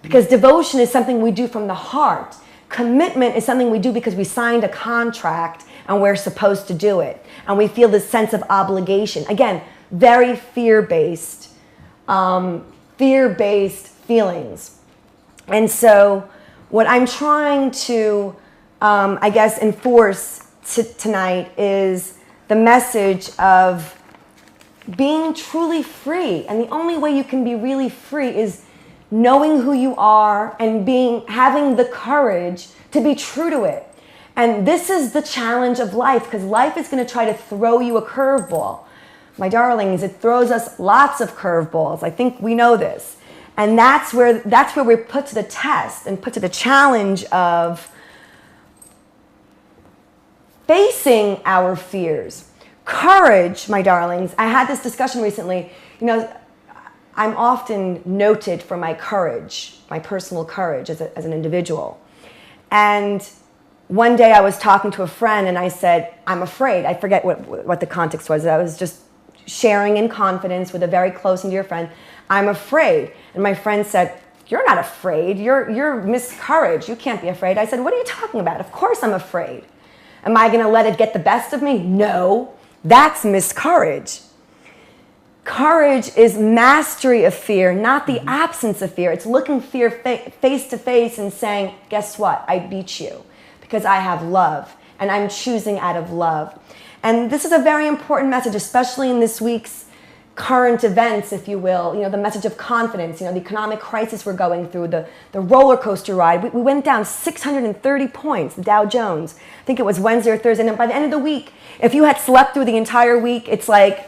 [SPEAKER 2] because devotion is something we do from the heart. Commitment is something we do because we signed a contract and we're supposed to do it. And we feel this sense of obligation. Again, very fear-based feelings. And so what I'm trying to, enforce tonight is the message of being truly free. And the only way you can be really free is knowing who you are and having the courage to be true to it. And this is the challenge of life, because life is going to try to throw you a curveball. My darlings, it throws us lots of curveballs. I think we know this. And that's where we're put to the test and put to the challenge of facing our fears. Courage, my darlings. I had this discussion recently. I'm often noted for my courage, my personal courage as an individual. And one day I was talking to a friend and I said, I'm afraid. I forget what the context was. I was just sharing in confidence with a very close and dear friend. I'm afraid. And my friend said, you're not afraid. You're Miss Courage. You can't be afraid. I said, what are you talking about? Of course I'm afraid. Am I going to let it get the best of me? No. That's Miss Courage. Courage is mastery of fear, not the absence of fear. It's looking fear face to face and saying, guess what? I beat you because I have love. and I'm choosing out of love. And this is a very important message, especially in this week's current events, if you will, the message of confidence, the economic crisis we're going through, the roller coaster ride. We went down 630 points, the Dow Jones. I think it was Wednesday or Thursday. And by the end of the week, if you had slept through the entire week, it's like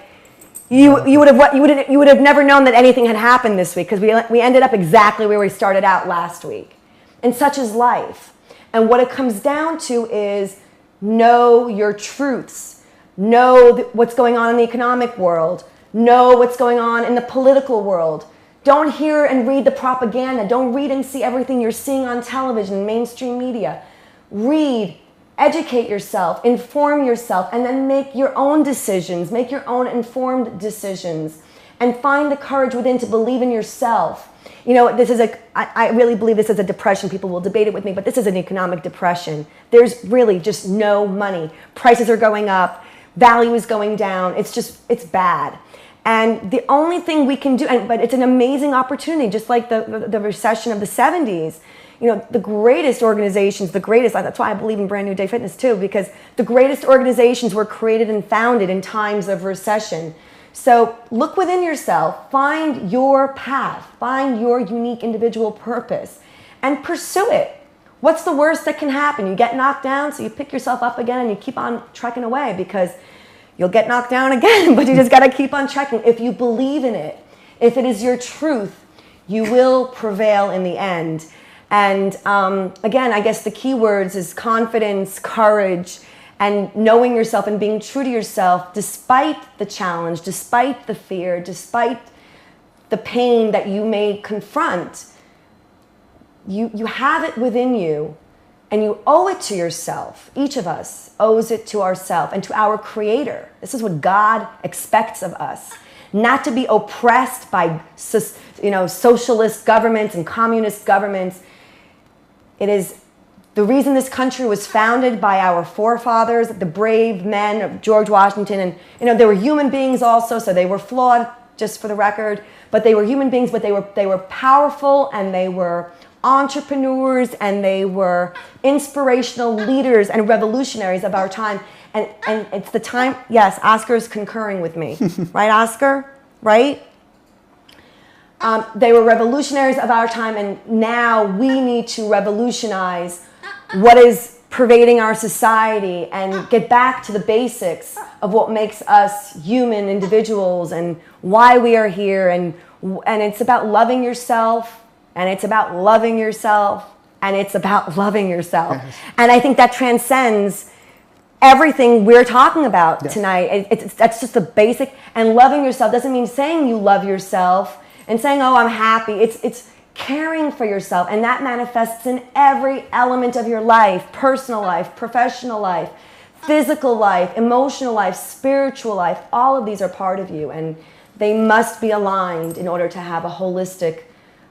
[SPEAKER 2] you would have never known that anything had happened this week, because we ended up exactly where we started out last week. And such is life. And what it comes down to is know your truths. Know what's going on in the economic world. Know what's going on in the political world. Don't hear and read the propaganda. Don't read and see everything you're seeing on television, mainstream media. Read, educate yourself, inform yourself, and then make your own decisions. Make your own informed decisions. And find the courage within to believe in yourself. I really believe this is a depression. People will debate it with me, but this is an economic depression. There's really just no money. Prices are going up. Value is going down. It's bad. And the only thing we can do, but it's an amazing opportunity, just like the recession of the 70s. The greatest organizations, that's why I believe in Brand New Day Fitness too, because the greatest organizations were created and founded in times of recession. So look within yourself, find your path, find your unique individual purpose, and pursue it. What's the worst that can happen? You get knocked down, so you pick yourself up again and you keep on trekking away, because you'll get knocked down again, but you just got to keep on trekking. If you believe in it, if it is your truth, you will prevail in the end. And again, I guess the key words is confidence, courage, and knowing yourself and being true to yourself despite the challenge, despite the fear, despite the pain that you may confront. You have it within you, and you owe it to yourself. Each of us owes it to ourselves and to our Creator. This is what God expects of us. Not to be oppressed by socialist governments and communist governments. It is the reason this country was founded by our forefathers, the brave men of George Washington. And they were human beings also, so they were flawed, just for the record. But they were human beings, but they were powerful, and they were entrepreneurs, and they were inspirational leaders and revolutionaries of our time. And it's the time, yes, Oscar's concurring with me. Right, Oscar? Right? They were revolutionaries of our time, and now we need to revolutionize what is pervading our society and get back to the basics of what makes us human individuals and why we are here. And it's about loving yourself, and it's about loving yourself, and it's about loving yourself. Yes. And I think that transcends everything we're talking about tonight. That's just the basic. And loving yourself doesn't mean saying you love yourself and saying, oh, I'm happy. It's caring for yourself, and that manifests in every element of your life: personal life, professional life, physical life, emotional life, spiritual life. All of these are part of you, and they must be aligned in order to have a holistic,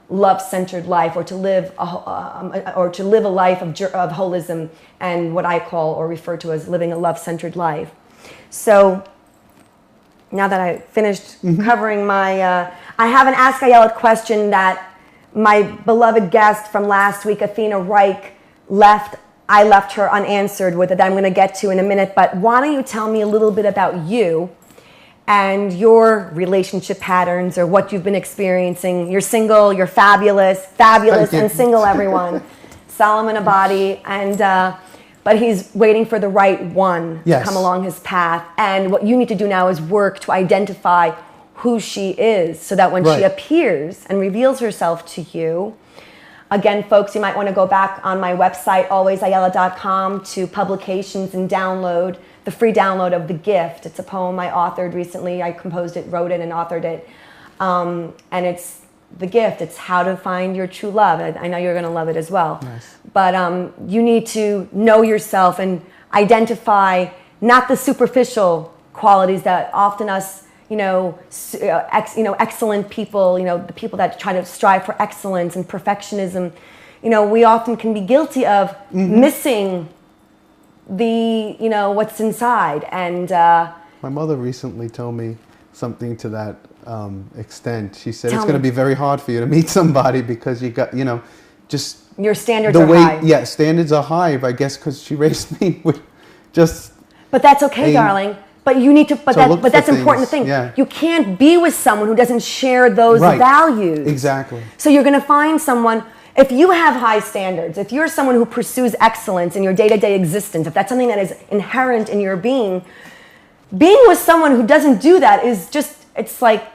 [SPEAKER 2] love-centered life, or to live a life of holism, and what I call or refer to as living a love-centered life. So now that I finished covering my, I have an Ask Ayelet question that my beloved guest from last week, Athena Reich, I left her unanswered with it, that I'm going to get to in a minute. But why don't you tell me a little bit about you and your relationship patterns, or what you've been experiencing? You're single, you're fabulous and single, everyone. Solomon Abady, but he's waiting for the right one to come along his path. And what you need to do now is work to identify who she is, so that when she appears and reveals herself to you, again, folks, you might want to go back on my website, alwaysayelet.com, to publications and download the free download of The Gift. It's a poem I authored recently. I composed it, wrote it, and authored it. And it's The Gift. It's how to find your true love. I know you're going to love it as well. Nice. But you need to know yourself and identify not the superficial qualities that often us, excellent people, the people that try to strive for excellence and perfectionism, we often can be guilty of missing the, what's inside. And
[SPEAKER 3] my mother recently told me something to that extent. She said it's going to be very hard for you to meet somebody because you got, just
[SPEAKER 2] your standards are high.
[SPEAKER 3] Yeah, standards are high, I guess, because she raised me just.
[SPEAKER 2] But that's okay, darling. But you need to. But that's important to think.
[SPEAKER 3] Yeah.
[SPEAKER 2] You can't be with someone who doesn't share those values.
[SPEAKER 3] Exactly.
[SPEAKER 2] So you're going to find someone. If you have high standards, if you're someone who pursues excellence in your day-to-day existence, if that's something that is inherent in your being with someone who doesn't do that is just, it's like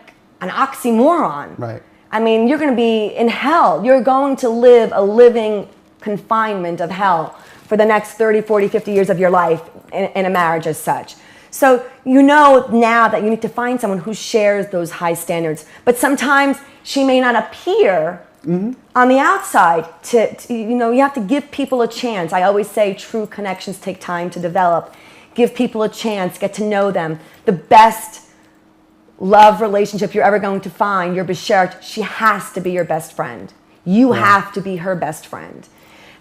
[SPEAKER 2] an oxymoron.
[SPEAKER 3] Right.
[SPEAKER 2] I mean, you're going to be in hell. You're going to live a living confinement of hell for the next 30, 40, 50 years of your life in a marriage as such. So you know now that you need to find someone who shares those high standards. But sometimes she may not appear on the outside. You have to give people a chance. I always say true connections take time to develop. Give people a chance, get to know them. The best love relationship you're ever going to find, your beshert, she has to be your best friend. You have to be her best friend.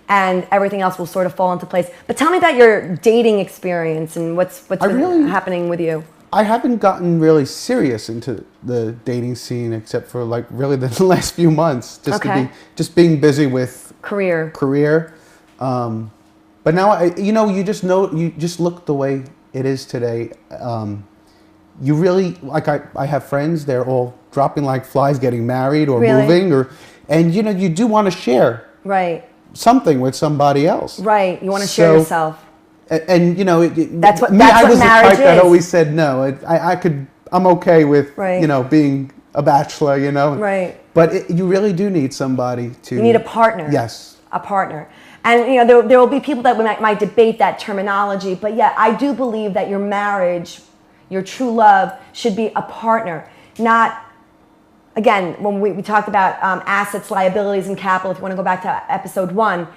[SPEAKER 2] And everything else will sort of fall into place. But tell me about your dating experience and what's been happening with you.
[SPEAKER 3] I haven't gotten really serious into the dating scene except for like really the last few months, just being busy with career. But now you just look the way it is today. You really like I have friends, they're all dropping like flies, getting married or moving, and you do want to share something with somebody else. Right, you want to share yourself. And that's what I was the type that always said no. I'm okay with being a bachelor. Right. But you really do need somebody to. You need a partner. Yes. A partner. And there will be people that might debate that terminology, but yeah, I do believe that your marriage, your true love, should be a partner, not. Again, when we talked about assets, liabilities, and capital, if you want to go back to episode 1.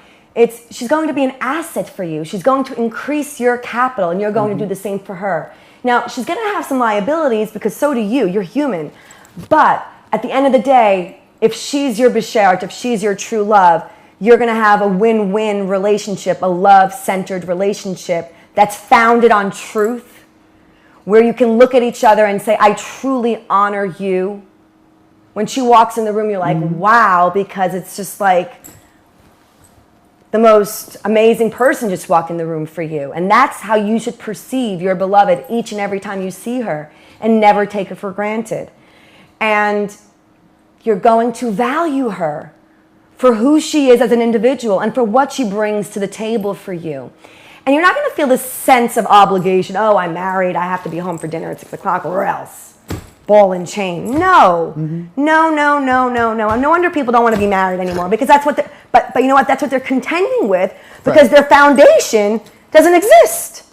[SPEAKER 3] She's going to be an asset for you. She's going to increase your capital, and you're going to do the same for her. Now, she's going to have some liabilities because so do you. You're human. But at the end of the day, if she's your beshert, if she's your true love, you're going to have a win-win relationship, a love-centered relationship that's founded on truth, where you can look at each other and say, I truly honor you. When she walks in the room, you're like, wow, because it's just like the most amazing person just walked in the room for you. And that's how you should perceive your beloved each and every time you see her, and never take her for granted. And you're going to value her for who she is as an individual and for what she brings to the table for you. And you're not going to feel this sense of obligation. Oh, I'm married. I have to be home for dinner at 6 o'clock or else. Ball and chain. No. No. No wonder people don't want to be married anymore, because that's what but you know what? That's what they're contending with, because their foundation doesn't exist.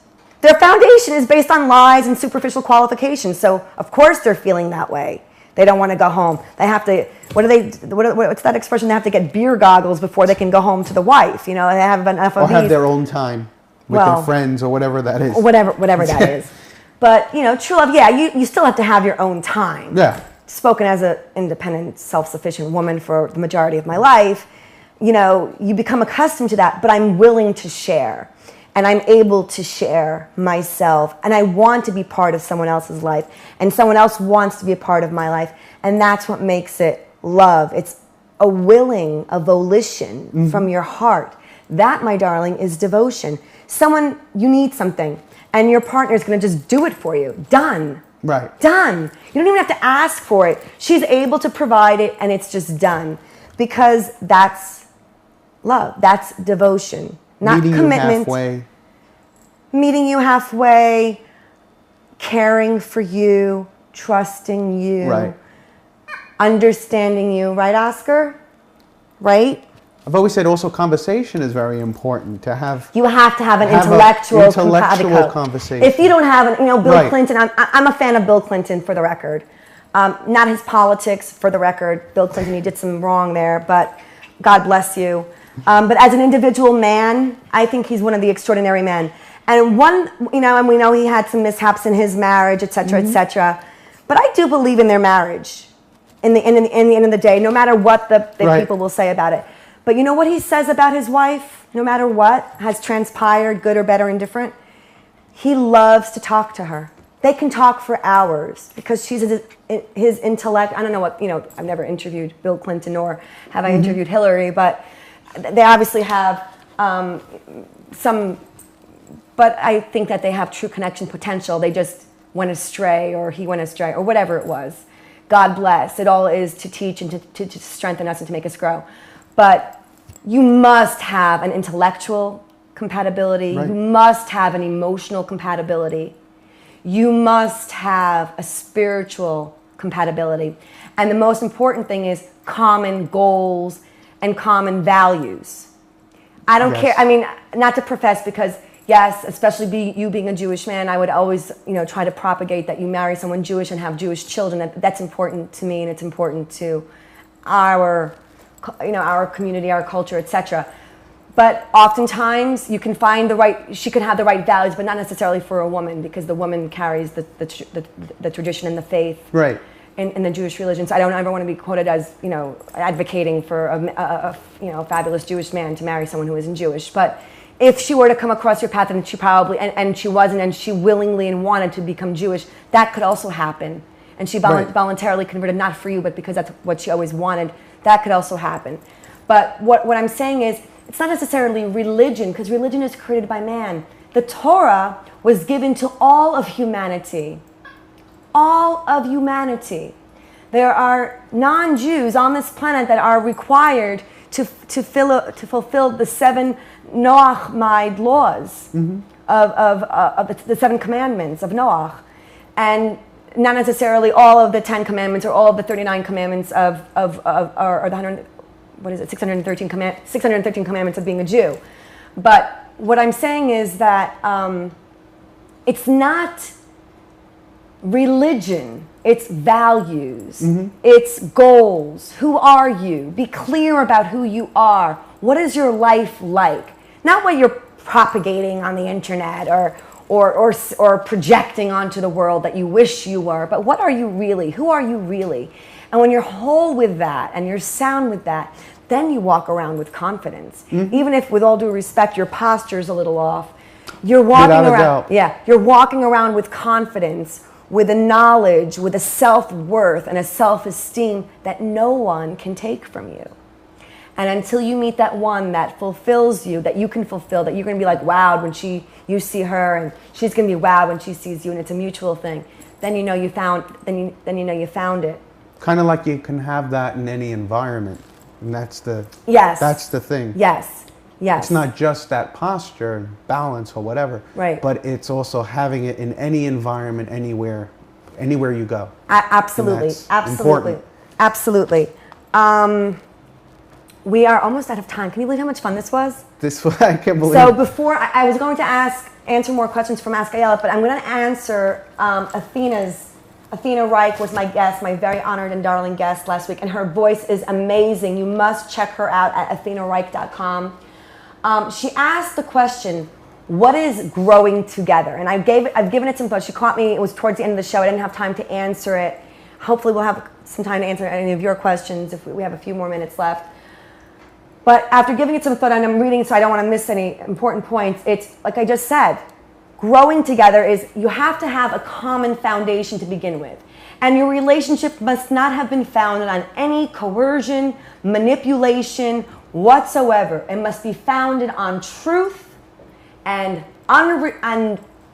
[SPEAKER 3] Their foundation is based on lies and superficial qualifications. So of course they're feeling that way. They don't want to go home. They have to, what's that expression? They have to get beer goggles before they can go home to the wife. They have enough of these. Or have their own time with their friends or whatever that is. Whatever that is. But, true love, you still have to have your own time. Yeah. Spoken as an independent, self-sufficient woman for the majority of my life, you become accustomed to that, but I'm willing to share. And I'm able to share myself. And I want to be part of someone else's life. And someone else wants to be a part of my life. And that's what makes it love. It's a volition from your heart. That, my darling, is devotion. You need something. And your partner is going to just do it for you. Done. Right. Done. You don't even have to ask for it. She's able to provide it, and it's just done. Because that's love. That's devotion. Not commitment. Meeting you halfway. Caring for you. Trusting you. Right. Understanding you. Right, Oscar? Right? I've always said also conversation is very important to have. You have to have an intellectual conversation. If you don't have Bill Clinton, I'm a fan of Bill Clinton, for the record. Not his politics, for the record. Bill Clinton, he did some wrong there, but God bless you. But as an individual man, I think he's one of the extraordinary men. And and we know he had some mishaps in his marriage, et cetera, et cetera. But I do believe in their marriage. In the end of the day, no matter what the people will say about it. But you know what he says about his wife, no matter what has transpired, good or bad or indifferent? He loves to talk to her. They can talk for hours because she's his intellect. I don't know what, I've never interviewed Bill Clinton, nor have I interviewed Hillary, but they obviously have some
[SPEAKER 2] but I think that they have true connection potential. They just went astray, or he went astray, or whatever it was. God bless. It all is to teach and to strengthen us and to make us grow. But you must have an intellectual compatibility.
[SPEAKER 3] Right.
[SPEAKER 2] You must have an emotional compatibility. You must have a spiritual compatibility. And the most important thing is common goals and common values. I don't care. I mean, not to profess, because yes, especially you being a Jewish man, I would always, try to propagate that you marry someone Jewish and have Jewish children. That's important to me, and it's important to our community, our culture, etc. But oftentimes you can find she can have the right values, but not necessarily for a woman, because the woman carries the tradition and the faith.
[SPEAKER 3] Right.
[SPEAKER 2] In the Jewish religion. So I don't ever want to be quoted as, advocating for a fabulous Jewish man to marry someone who isn't Jewish. But if she were to come across your path, and she probably, and she wasn't, and she willingly and wanted to become Jewish, that could also happen. And she voluntarily converted, not for you, but because that's what she always wanted, that could also happen. But what I'm saying is, it's not necessarily religion, because religion is created by man. The Torah was given to all of humanity. All of humanity. There are non-Jews on this planet that are required to fulfill the 7 Noachide laws of the 7 commandments of Noach, and not necessarily all of the 10 commandments or all of the 39 commandments or the 613 commandments of being a Jew. But what I'm saying is that it's not religion, it's values, it's goals. Who are you? Be clear about who you are. What is your life like? Not what you're propagating on the internet or projecting onto the world that you wish you were, but what are you really? Who are you really? And when you're whole with that and you're sound with that, then you walk around with confidence. Even if, with all due respect, your posture is a little off, you're walking around. Yeah, you're walking around with confidence, with a knowledge, with a self-worth and a self-esteem that no one can take from you. And until you meet that one that fulfills you, that you can fulfill, that you're going to be like wowed when you see her, and she's going to be wowed when she sees you, and it's a mutual thing, then you know you found it.
[SPEAKER 3] Kind of like you can have that in any environment, and that's the thing. Yes. It's not just that posture and balance or whatever, right? But it's also having it in any environment, anywhere you go.
[SPEAKER 2] Absolutely. We are almost out of time. Can you believe how much fun this was?
[SPEAKER 3] I can't believe.
[SPEAKER 2] So before, I was going to answer more questions from Ask Ayelet, but I'm going to answer Athena Reich was my guest, my very honored and darling guest last week, and her voice is amazing. You must check her out at athenareich.com. She asked the question, what is growing together? And I've given it some thought. She caught me, it was towards the end of the show. I didn't have time to answer it. Hopefully we'll have some time to answer any of your questions if we have a few more minutes left. But after giving it some thought, and I'm reading so I don't want to miss any important points, it's like I just said, growing together is you have to have a common foundation to begin with. And your relationship must not have been founded on any coercion, manipulation, whatsoever. It must be founded on truth and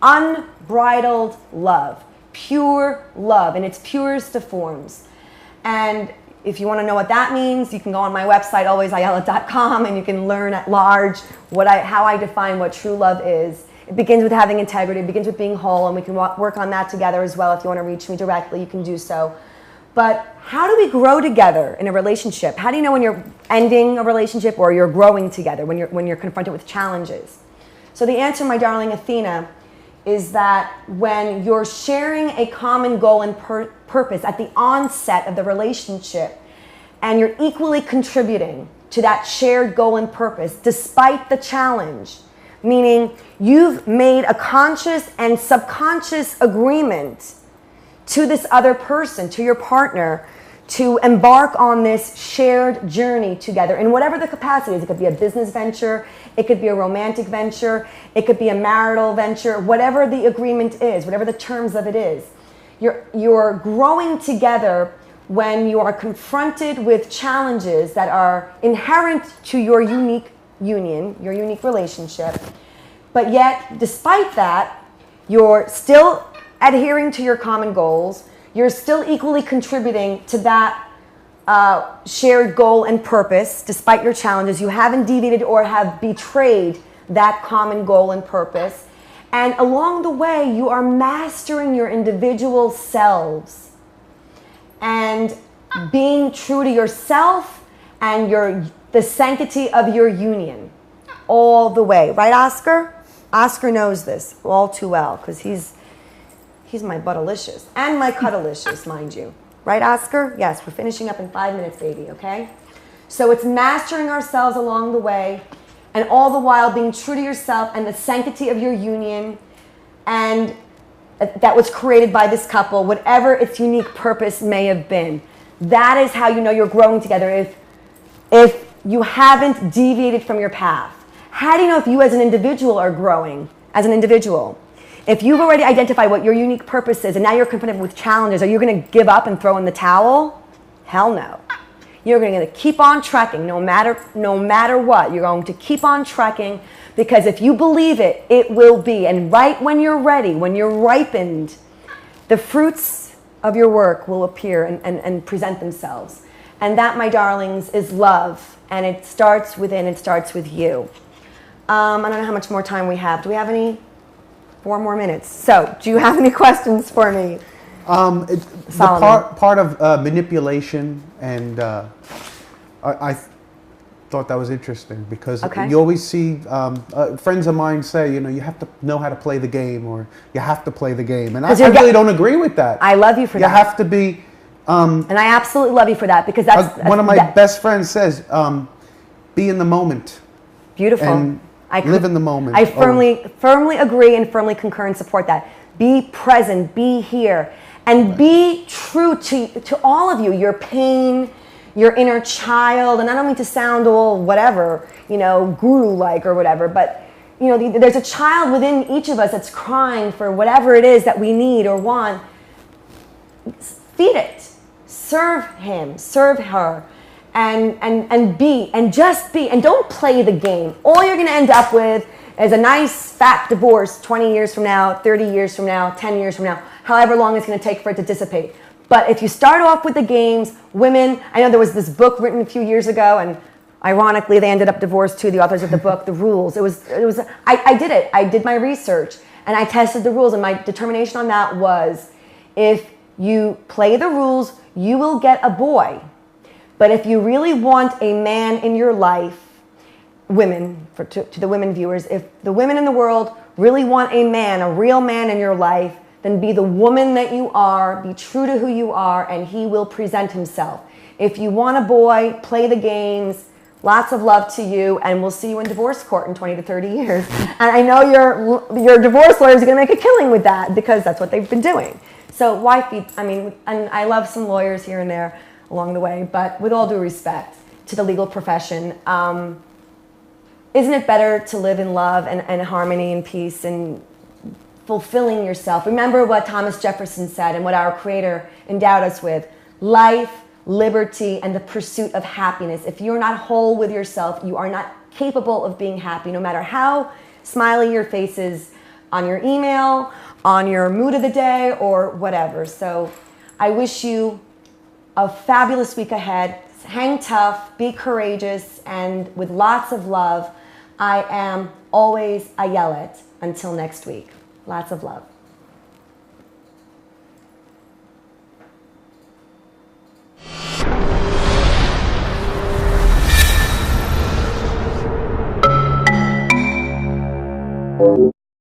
[SPEAKER 2] unbridled love, pure love in its purest of forms. And if you want to know what that means, you can go on my website, alwaysayelet.com, and you can learn at large how I define what true love is. It begins with having integrity. It begins with being whole, and we can work on that together as well. If you want to reach me directly, you can do so. But how do we grow together in a relationship? How do you know when you're ending a relationship or you're growing together, when you're confronted with challenges? So the answer, my darling Athena, is that when you're sharing a common goal and purpose at the onset of the relationship, and you're equally contributing to that shared goal and purpose despite the challenge, meaning you've made a conscious and subconscious agreement to this other person, to your partner, to embark on this shared journey together in whatever the capacity is. It could be a business venture, it could be a romantic venture, it could be a marital venture, whatever the agreement is, whatever the terms of it is. You're growing together when you are confronted with challenges that are inherent to your unique union, your unique relationship, but yet, despite that, you're still adhering to your common goals. You're still equally contributing to that shared goal and purpose, despite your challenges. You haven't deviated or have betrayed that common goal and purpose. And along the way, you are mastering your individual selves and being true to yourself and the sanctity of your union all the way. Right, Oscar? Oscar knows this all too well because he's my buttalicious and my cuddalicious, mind you. Right, Oscar? Yes, we're finishing up in 5 minutes, baby, okay? So it's mastering ourselves along the way and all the while being true to yourself and the sanctity of your union and that was created by this couple, whatever its unique purpose may have been. That is how you know you're growing together if you haven't deviated from your path. How do you know if you as an individual are growing as an individual? If you've already identified what your unique purpose is and now you're confronted with challenges, are you going to give up and throw in the towel? Hell no. You're going to keep on trekking no matter what. You're going to keep on trekking because if you believe it, it will be. And right when you're ready, when you're ripened, the fruits of your work will appear and present themselves. And that, my darlings, is love. And it starts within, it starts with you. I don't know how much more time we have. Do we have any? 4 more minutes. So, do you have any questions for me?
[SPEAKER 3] The part of manipulation, and I thought that was interesting because you always see friends of mine say, you know, you have to know how to play the game, or you have to play the game, and I really don't agree with that.
[SPEAKER 2] I love you for that.
[SPEAKER 3] You have to be.
[SPEAKER 2] And I absolutely love you for that because that's
[SPEAKER 3] one of my best friends says, be in the moment.
[SPEAKER 2] Beautiful.
[SPEAKER 3] And live in the moment.
[SPEAKER 2] I firmly agree and firmly concur and support that. Be present, be here, and be true to all of you, your pain, your inner child. And I don't mean to sound all whatever, you know, guru-like or whatever, but you know, there's a child within each of us that's crying for whatever it is that we need or want. Feed it. Serve him, serve her. And just be, and don't play the game. All you're going to end up with is a nice fat divorce 20 years from now, 30 years from now, 10 years from now, however long it's going to take for it to dissipate. But if you start off with the games, women, I know there was this book written a few years ago, and ironically they ended up divorced too, the authors of the book, The Rules. I did it. I did my research, and I tested the rules, and my determination on that was if you play the rules, you will get a boy. But if you really want a man in your life, women, to the women viewers, if the women in the world really want a man, a real man in your life, then be the woman that you are, be true to who you are, and he will present himself. If you want a boy, play the games, lots of love to you, and we'll see you in divorce court in 20 to 30 years. And I know your divorce lawyers are going to make a killing with that because that's what they've been doing. So why feed, and I love some lawyers here and there along the way, but with all due respect to the legal profession, isn't it better to live in love and harmony and peace and fulfilling yourself? Remember what Thomas Jefferson said and what our Creator endowed us with: life, liberty, and the pursuit of happiness. If you're not whole with yourself, you are not capable of being happy, no matter how smiley your face is on your email, on your mood of the day, or whatever. So I wish you a fabulous week ahead. Hang tough, be courageous, and with lots of love. I am always Ayelet. Until next week, lots of love.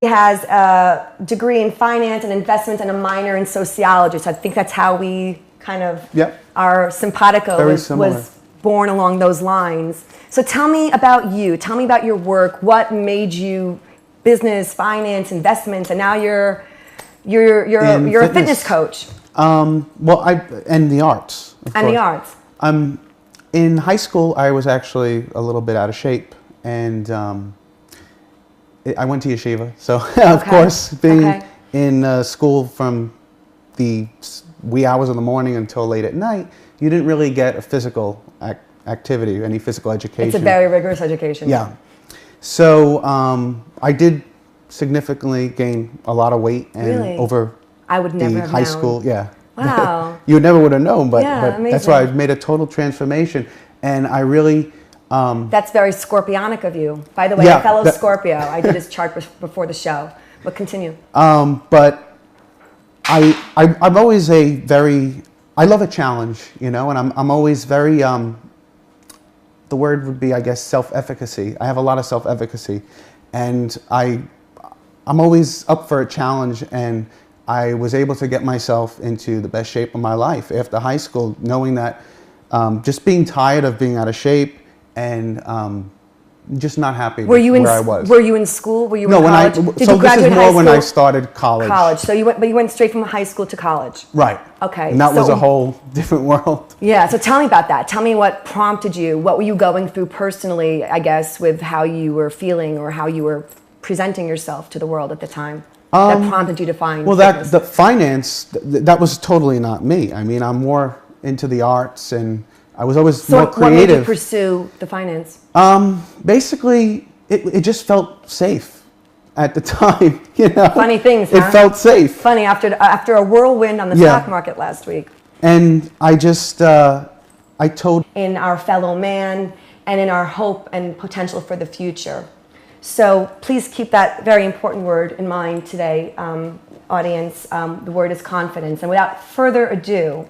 [SPEAKER 2] He has a degree in finance and investment and a minor in sociology. So I think that's how we kind of, our simpatico was born along those lines. So tell me about you. Tell me about your work. What made you business, finance, investments, and now you're a fitness coach.
[SPEAKER 3] And the arts.
[SPEAKER 2] And the arts.
[SPEAKER 3] In high school, I was actually a little bit out of shape, and I went to yeshiva. So of course, being in school from the wee hours of the morning until late at night, you didn't really get a physical activity, any physical education.
[SPEAKER 2] It's a very rigorous education.
[SPEAKER 3] Yeah. So I did significantly gained a lot of weight, and
[SPEAKER 2] Really?
[SPEAKER 3] over
[SPEAKER 2] I would never
[SPEAKER 3] the
[SPEAKER 2] have
[SPEAKER 3] high
[SPEAKER 2] known.
[SPEAKER 3] school, yeah.
[SPEAKER 2] Wow.
[SPEAKER 3] You never would have known, but,
[SPEAKER 2] Yeah,
[SPEAKER 3] but that's why
[SPEAKER 2] amazing.
[SPEAKER 3] I've made a total transformation, and I really,
[SPEAKER 2] That's very Scorpionic of you. By the way,
[SPEAKER 3] Yeah,
[SPEAKER 2] a fellow
[SPEAKER 3] that-
[SPEAKER 2] Scorpio. I did his chart before the show. But continue.
[SPEAKER 3] but I'm always I love a challenge, you know, and I'm always very, the word would be, I guess, self-efficacy. I have a lot of self-efficacy, and I'm always up for a challenge, and I was able to get myself into the best shape of my life after high school, knowing that just being tired of being out of shape and just not happy
[SPEAKER 2] Were you in?
[SPEAKER 3] where I was.
[SPEAKER 2] Were you in school? Were you
[SPEAKER 3] No,
[SPEAKER 2] in
[SPEAKER 3] when
[SPEAKER 2] college?
[SPEAKER 3] so
[SPEAKER 2] Did
[SPEAKER 3] this
[SPEAKER 2] you
[SPEAKER 3] is
[SPEAKER 2] graduate
[SPEAKER 3] more
[SPEAKER 2] high
[SPEAKER 3] when
[SPEAKER 2] school?
[SPEAKER 3] I started college.
[SPEAKER 2] College. So you went straight from high school to college.
[SPEAKER 3] Right.
[SPEAKER 2] Okay,
[SPEAKER 3] And that was
[SPEAKER 2] so-
[SPEAKER 3] a whole different world.
[SPEAKER 2] Yeah. So tell me about that. Tell me what prompted you. What were you going through personally? I guess with how you were feeling or how you were presenting yourself to the world at the time. That prompted you to find.
[SPEAKER 3] Well,
[SPEAKER 2] fitness.
[SPEAKER 3] the finance, that was totally not me. I mean, I'm more into the arts, and I was always
[SPEAKER 2] So
[SPEAKER 3] more
[SPEAKER 2] what made you
[SPEAKER 3] creative.
[SPEAKER 2] pursue the finance?
[SPEAKER 3] Basically, it just felt safe at the time. You know,
[SPEAKER 2] Funny things,
[SPEAKER 3] It
[SPEAKER 2] huh?
[SPEAKER 3] felt safe,
[SPEAKER 2] Funny after a whirlwind on the
[SPEAKER 3] Yeah.
[SPEAKER 2] stock market last week.
[SPEAKER 3] and I just I told.
[SPEAKER 2] In our fellow man and in our hope and potential for the future. So please keep that very important word in mind today, audience. The word is confidence. And without further ado,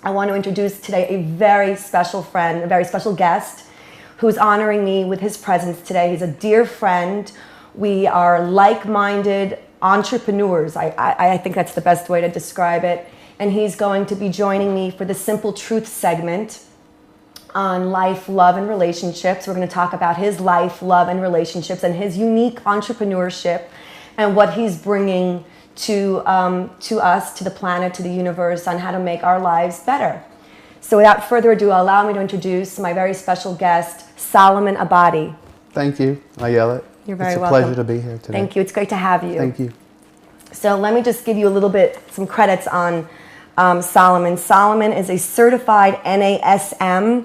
[SPEAKER 2] I want to introduce today a very special friend, a very special guest who's honoring me with his presence today. He's a dear friend. We are like-minded entrepreneurs. I think that's the best way to describe it. And he's going to be joining me for the Simple Truth segment on life, love, and relationships. We're going to talk about his life, love, and relationships and his unique entrepreneurship and what he's bringing to us, to the planet, to the universe, on how to make our lives better. So without further ado, allow me to introduce my very special guest, Solomon Abady.
[SPEAKER 3] Thank you, Ayelet.
[SPEAKER 2] You're very
[SPEAKER 3] it's a
[SPEAKER 2] welcome.
[SPEAKER 3] pleasure to be here today.
[SPEAKER 2] Thank you. It's great to have you.
[SPEAKER 3] Thank you.
[SPEAKER 2] So let me just give you a little bit, some credits on Solomon. Solomon is a certified NASM,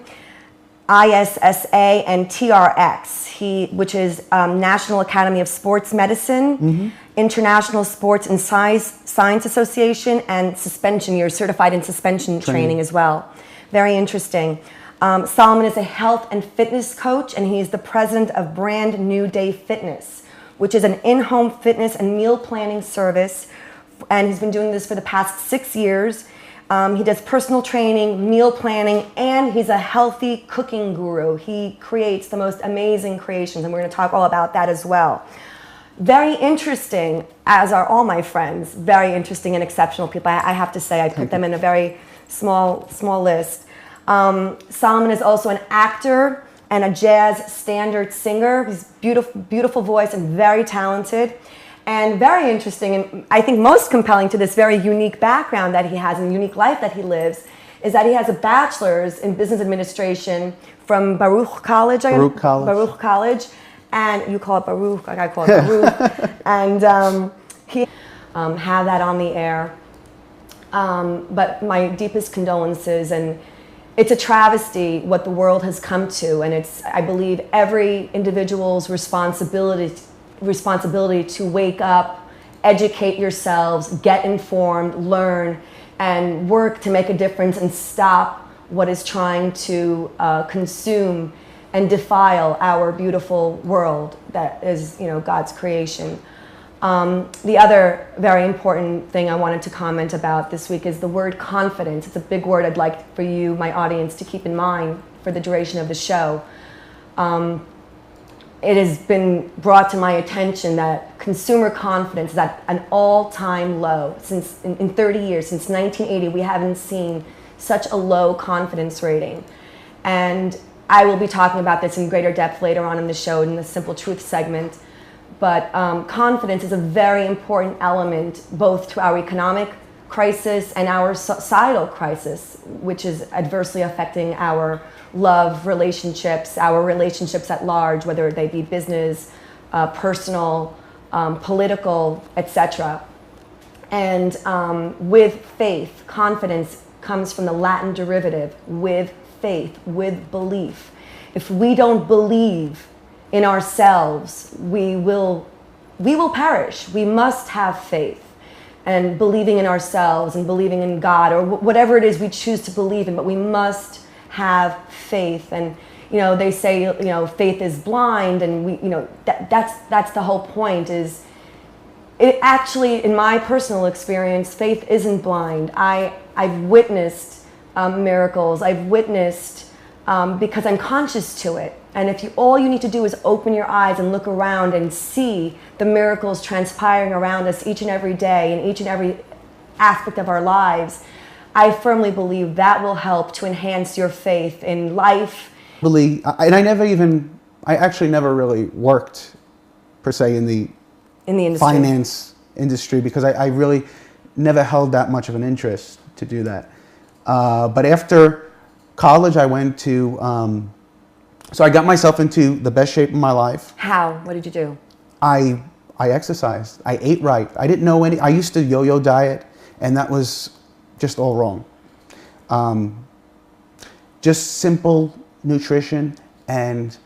[SPEAKER 2] ISSA, and TRX, which is National Academy of Sports Medicine, International Sports and Science Association, and suspension. You're certified in suspension training as well. Very interesting. Solomon is a health and fitness coach, and he's the president of Brand New Day Fitness, which is an in-home fitness and meal planning service. And he's been doing this for the past 6 years. He does personal training, meal planning, and he's a healthy cooking guru. He creates the most amazing creations, and we're going to talk all about that as well. Very interesting, as are all my friends. Very interesting and exceptional people. I have to say, I put them in a very small list. Solomon is also an actor and a jazz standard singer. He's beautiful voice and very talented. And very interesting, and I think most compelling to this very unique background that he has and unique life that he lives, is that he has a bachelor's in business administration from Baruch College.
[SPEAKER 3] Baruch College.
[SPEAKER 2] Baruch College. And you call it Baruch, like I call it Baruch. And he have that on the air. But my deepest condolences, and it's a travesty what the world has come to, and it's, I believe, every individual's responsibility to wake up, educate yourselves, get informed, learn, and work to make a difference and stop what is trying to consume and defile our beautiful world that is, God's creation. The other very important thing I wanted to comment about this week is the word confidence. It's a big word I'd like for you, my audience, to keep in mind for the duration of the show. It has been brought to my attention that consumer confidence is at an all-time low. In 30 years, since 1980, we haven't seen such a low confidence rating. And I will be talking about this in greater depth later on in the show in the Simple Truth segment. But confidence is a very important element both to our economic crisis and our societal crisis, which is adversely affecting our love relationships, our relationships at large, whether they be business, personal, political, etc. And with faith, confidence comes from the Latin derivative, with faith, with belief. If we don't believe in ourselves, we will we will perish. We must have faith and believing in ourselves and believing in God or whatever it is we choose to believe in, but we must have faith. And they say faith is blind, and that's the whole point. Is it actually, in my personal experience, faith isn't blind. I've witnessed miracles. I've witnessed because I'm conscious to it. And if all you need to do is open your eyes and look around and see the miracles transpiring around us each and every day in each and every aspect of our lives, I firmly believe that will help to enhance your faith in life.
[SPEAKER 3] Really, and I actually never really worked per se in the
[SPEAKER 2] industry.
[SPEAKER 3] Finance industry, because I really never held that much of an interest to do that. But after college, I went to, so I got myself into the best shape of my life.
[SPEAKER 2] How? What did you do?
[SPEAKER 3] I exercised. I ate right. I didn't know I used to yo-yo diet, and that was just all wrong. Just simple nutrition and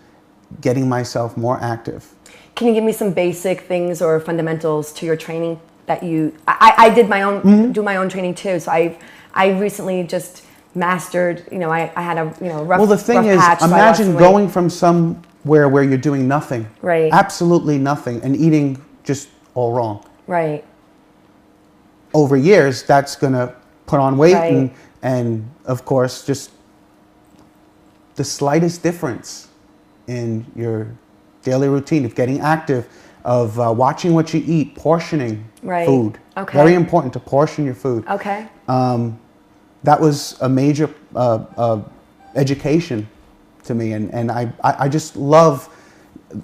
[SPEAKER 3] getting myself more active.
[SPEAKER 2] Can you give me some basic things or fundamentals to your training that I did my own, do my own training too. So I recently just mastered, I had a, rough
[SPEAKER 3] Well, the thing is,
[SPEAKER 2] patch,
[SPEAKER 3] imagine going from somewhere where you're doing nothing.
[SPEAKER 2] Right.
[SPEAKER 3] Absolutely nothing, and eating just all wrong.
[SPEAKER 2] Right.
[SPEAKER 3] Over years, that's going to put on weight,
[SPEAKER 2] Right.
[SPEAKER 3] and of course, just the slightest difference in your daily routine of getting active, of watching what you eat, portioning
[SPEAKER 2] Right.
[SPEAKER 3] food.
[SPEAKER 2] Okay.
[SPEAKER 3] Very important to portion your food.
[SPEAKER 2] Okay.
[SPEAKER 3] That was a major education to me, and I just love,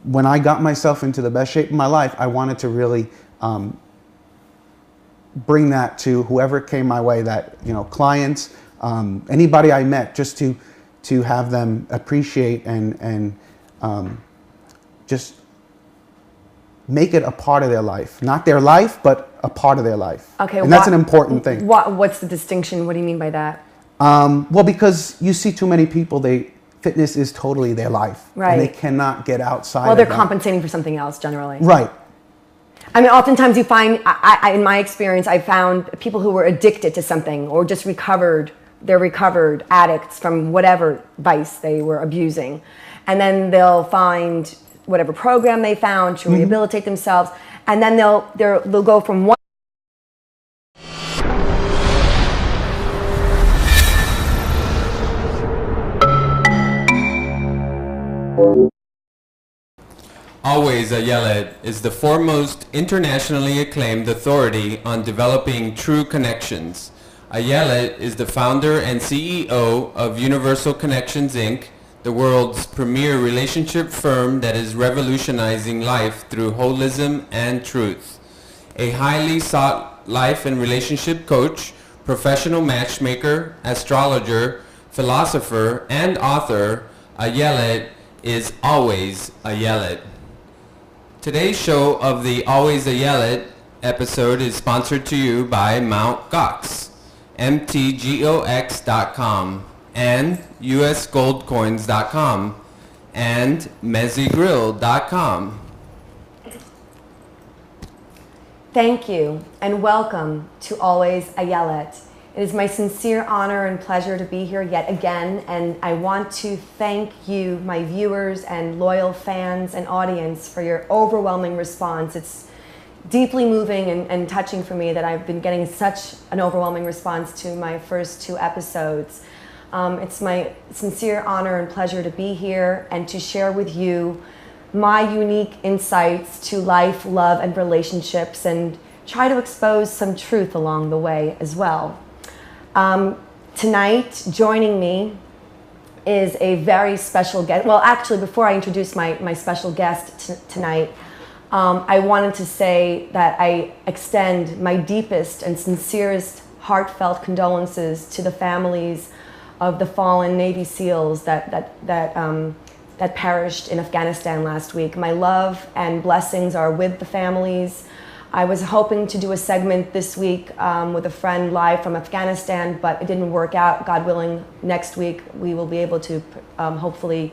[SPEAKER 3] when I got myself into the best shape of my life, I wanted to really bring that to whoever came my way, that clients, anybody I met, just to have them appreciate and just make it a part of their life. Not their life, but a part of their life.
[SPEAKER 2] Okay.
[SPEAKER 3] And that's an important thing.
[SPEAKER 2] What's the distinction? What do you mean by that?
[SPEAKER 3] Well, because you see too many people, fitness is totally their life.
[SPEAKER 2] Right.
[SPEAKER 3] And they cannot get outside
[SPEAKER 2] Well,
[SPEAKER 3] of
[SPEAKER 2] they're
[SPEAKER 3] that.
[SPEAKER 2] compensating for something else generally.
[SPEAKER 3] Right.
[SPEAKER 2] I mean, oftentimes you find, in my experience, I found people who were addicted to something or just they're recovered addicts from whatever vice they were abusing. And then they'll find whatever program they found to rehabilitate themselves. And then they'll go from one.
[SPEAKER 1] Always Ayelet is the foremost internationally acclaimed authority on developing true connections. Ayelet is the founder and CEO of Universal Connections Inc., the world's premier relationship firm that is revolutionizing life through holism and truth. A highly sought life and relationship coach, professional matchmaker, astrologer, philosopher, and author, Ayelet is Always Ayelet. Today's show of the Always Ayelet episode is sponsored to you by Mt. Gox, mtgox.com, and usgoldcoins.com, and mezzigrill.com.
[SPEAKER 2] Thank you and welcome to Always Ayelet. It is my sincere honor and pleasure to be here yet again, and I want to thank you, my viewers and loyal fans and audience, for your overwhelming response. It's deeply moving and touching for me that I've been getting such an overwhelming response to my first 2 episodes. It's my sincere honor and pleasure to be here and to share with you my unique insights to life, love, and relationships, and try to expose some truth along the way as well. Tonight, joining me is a very special guest. Well, actually, before I introduce my special guest tonight, I wanted to say that I extend my deepest and sincerest heartfelt condolences to the families of the fallen Navy SEALs that perished in Afghanistan last week. My love and blessings are with the families. I was hoping to do a segment this week with a friend live from Afghanistan, but it didn't work out. God willing, next week we will be able to hopefully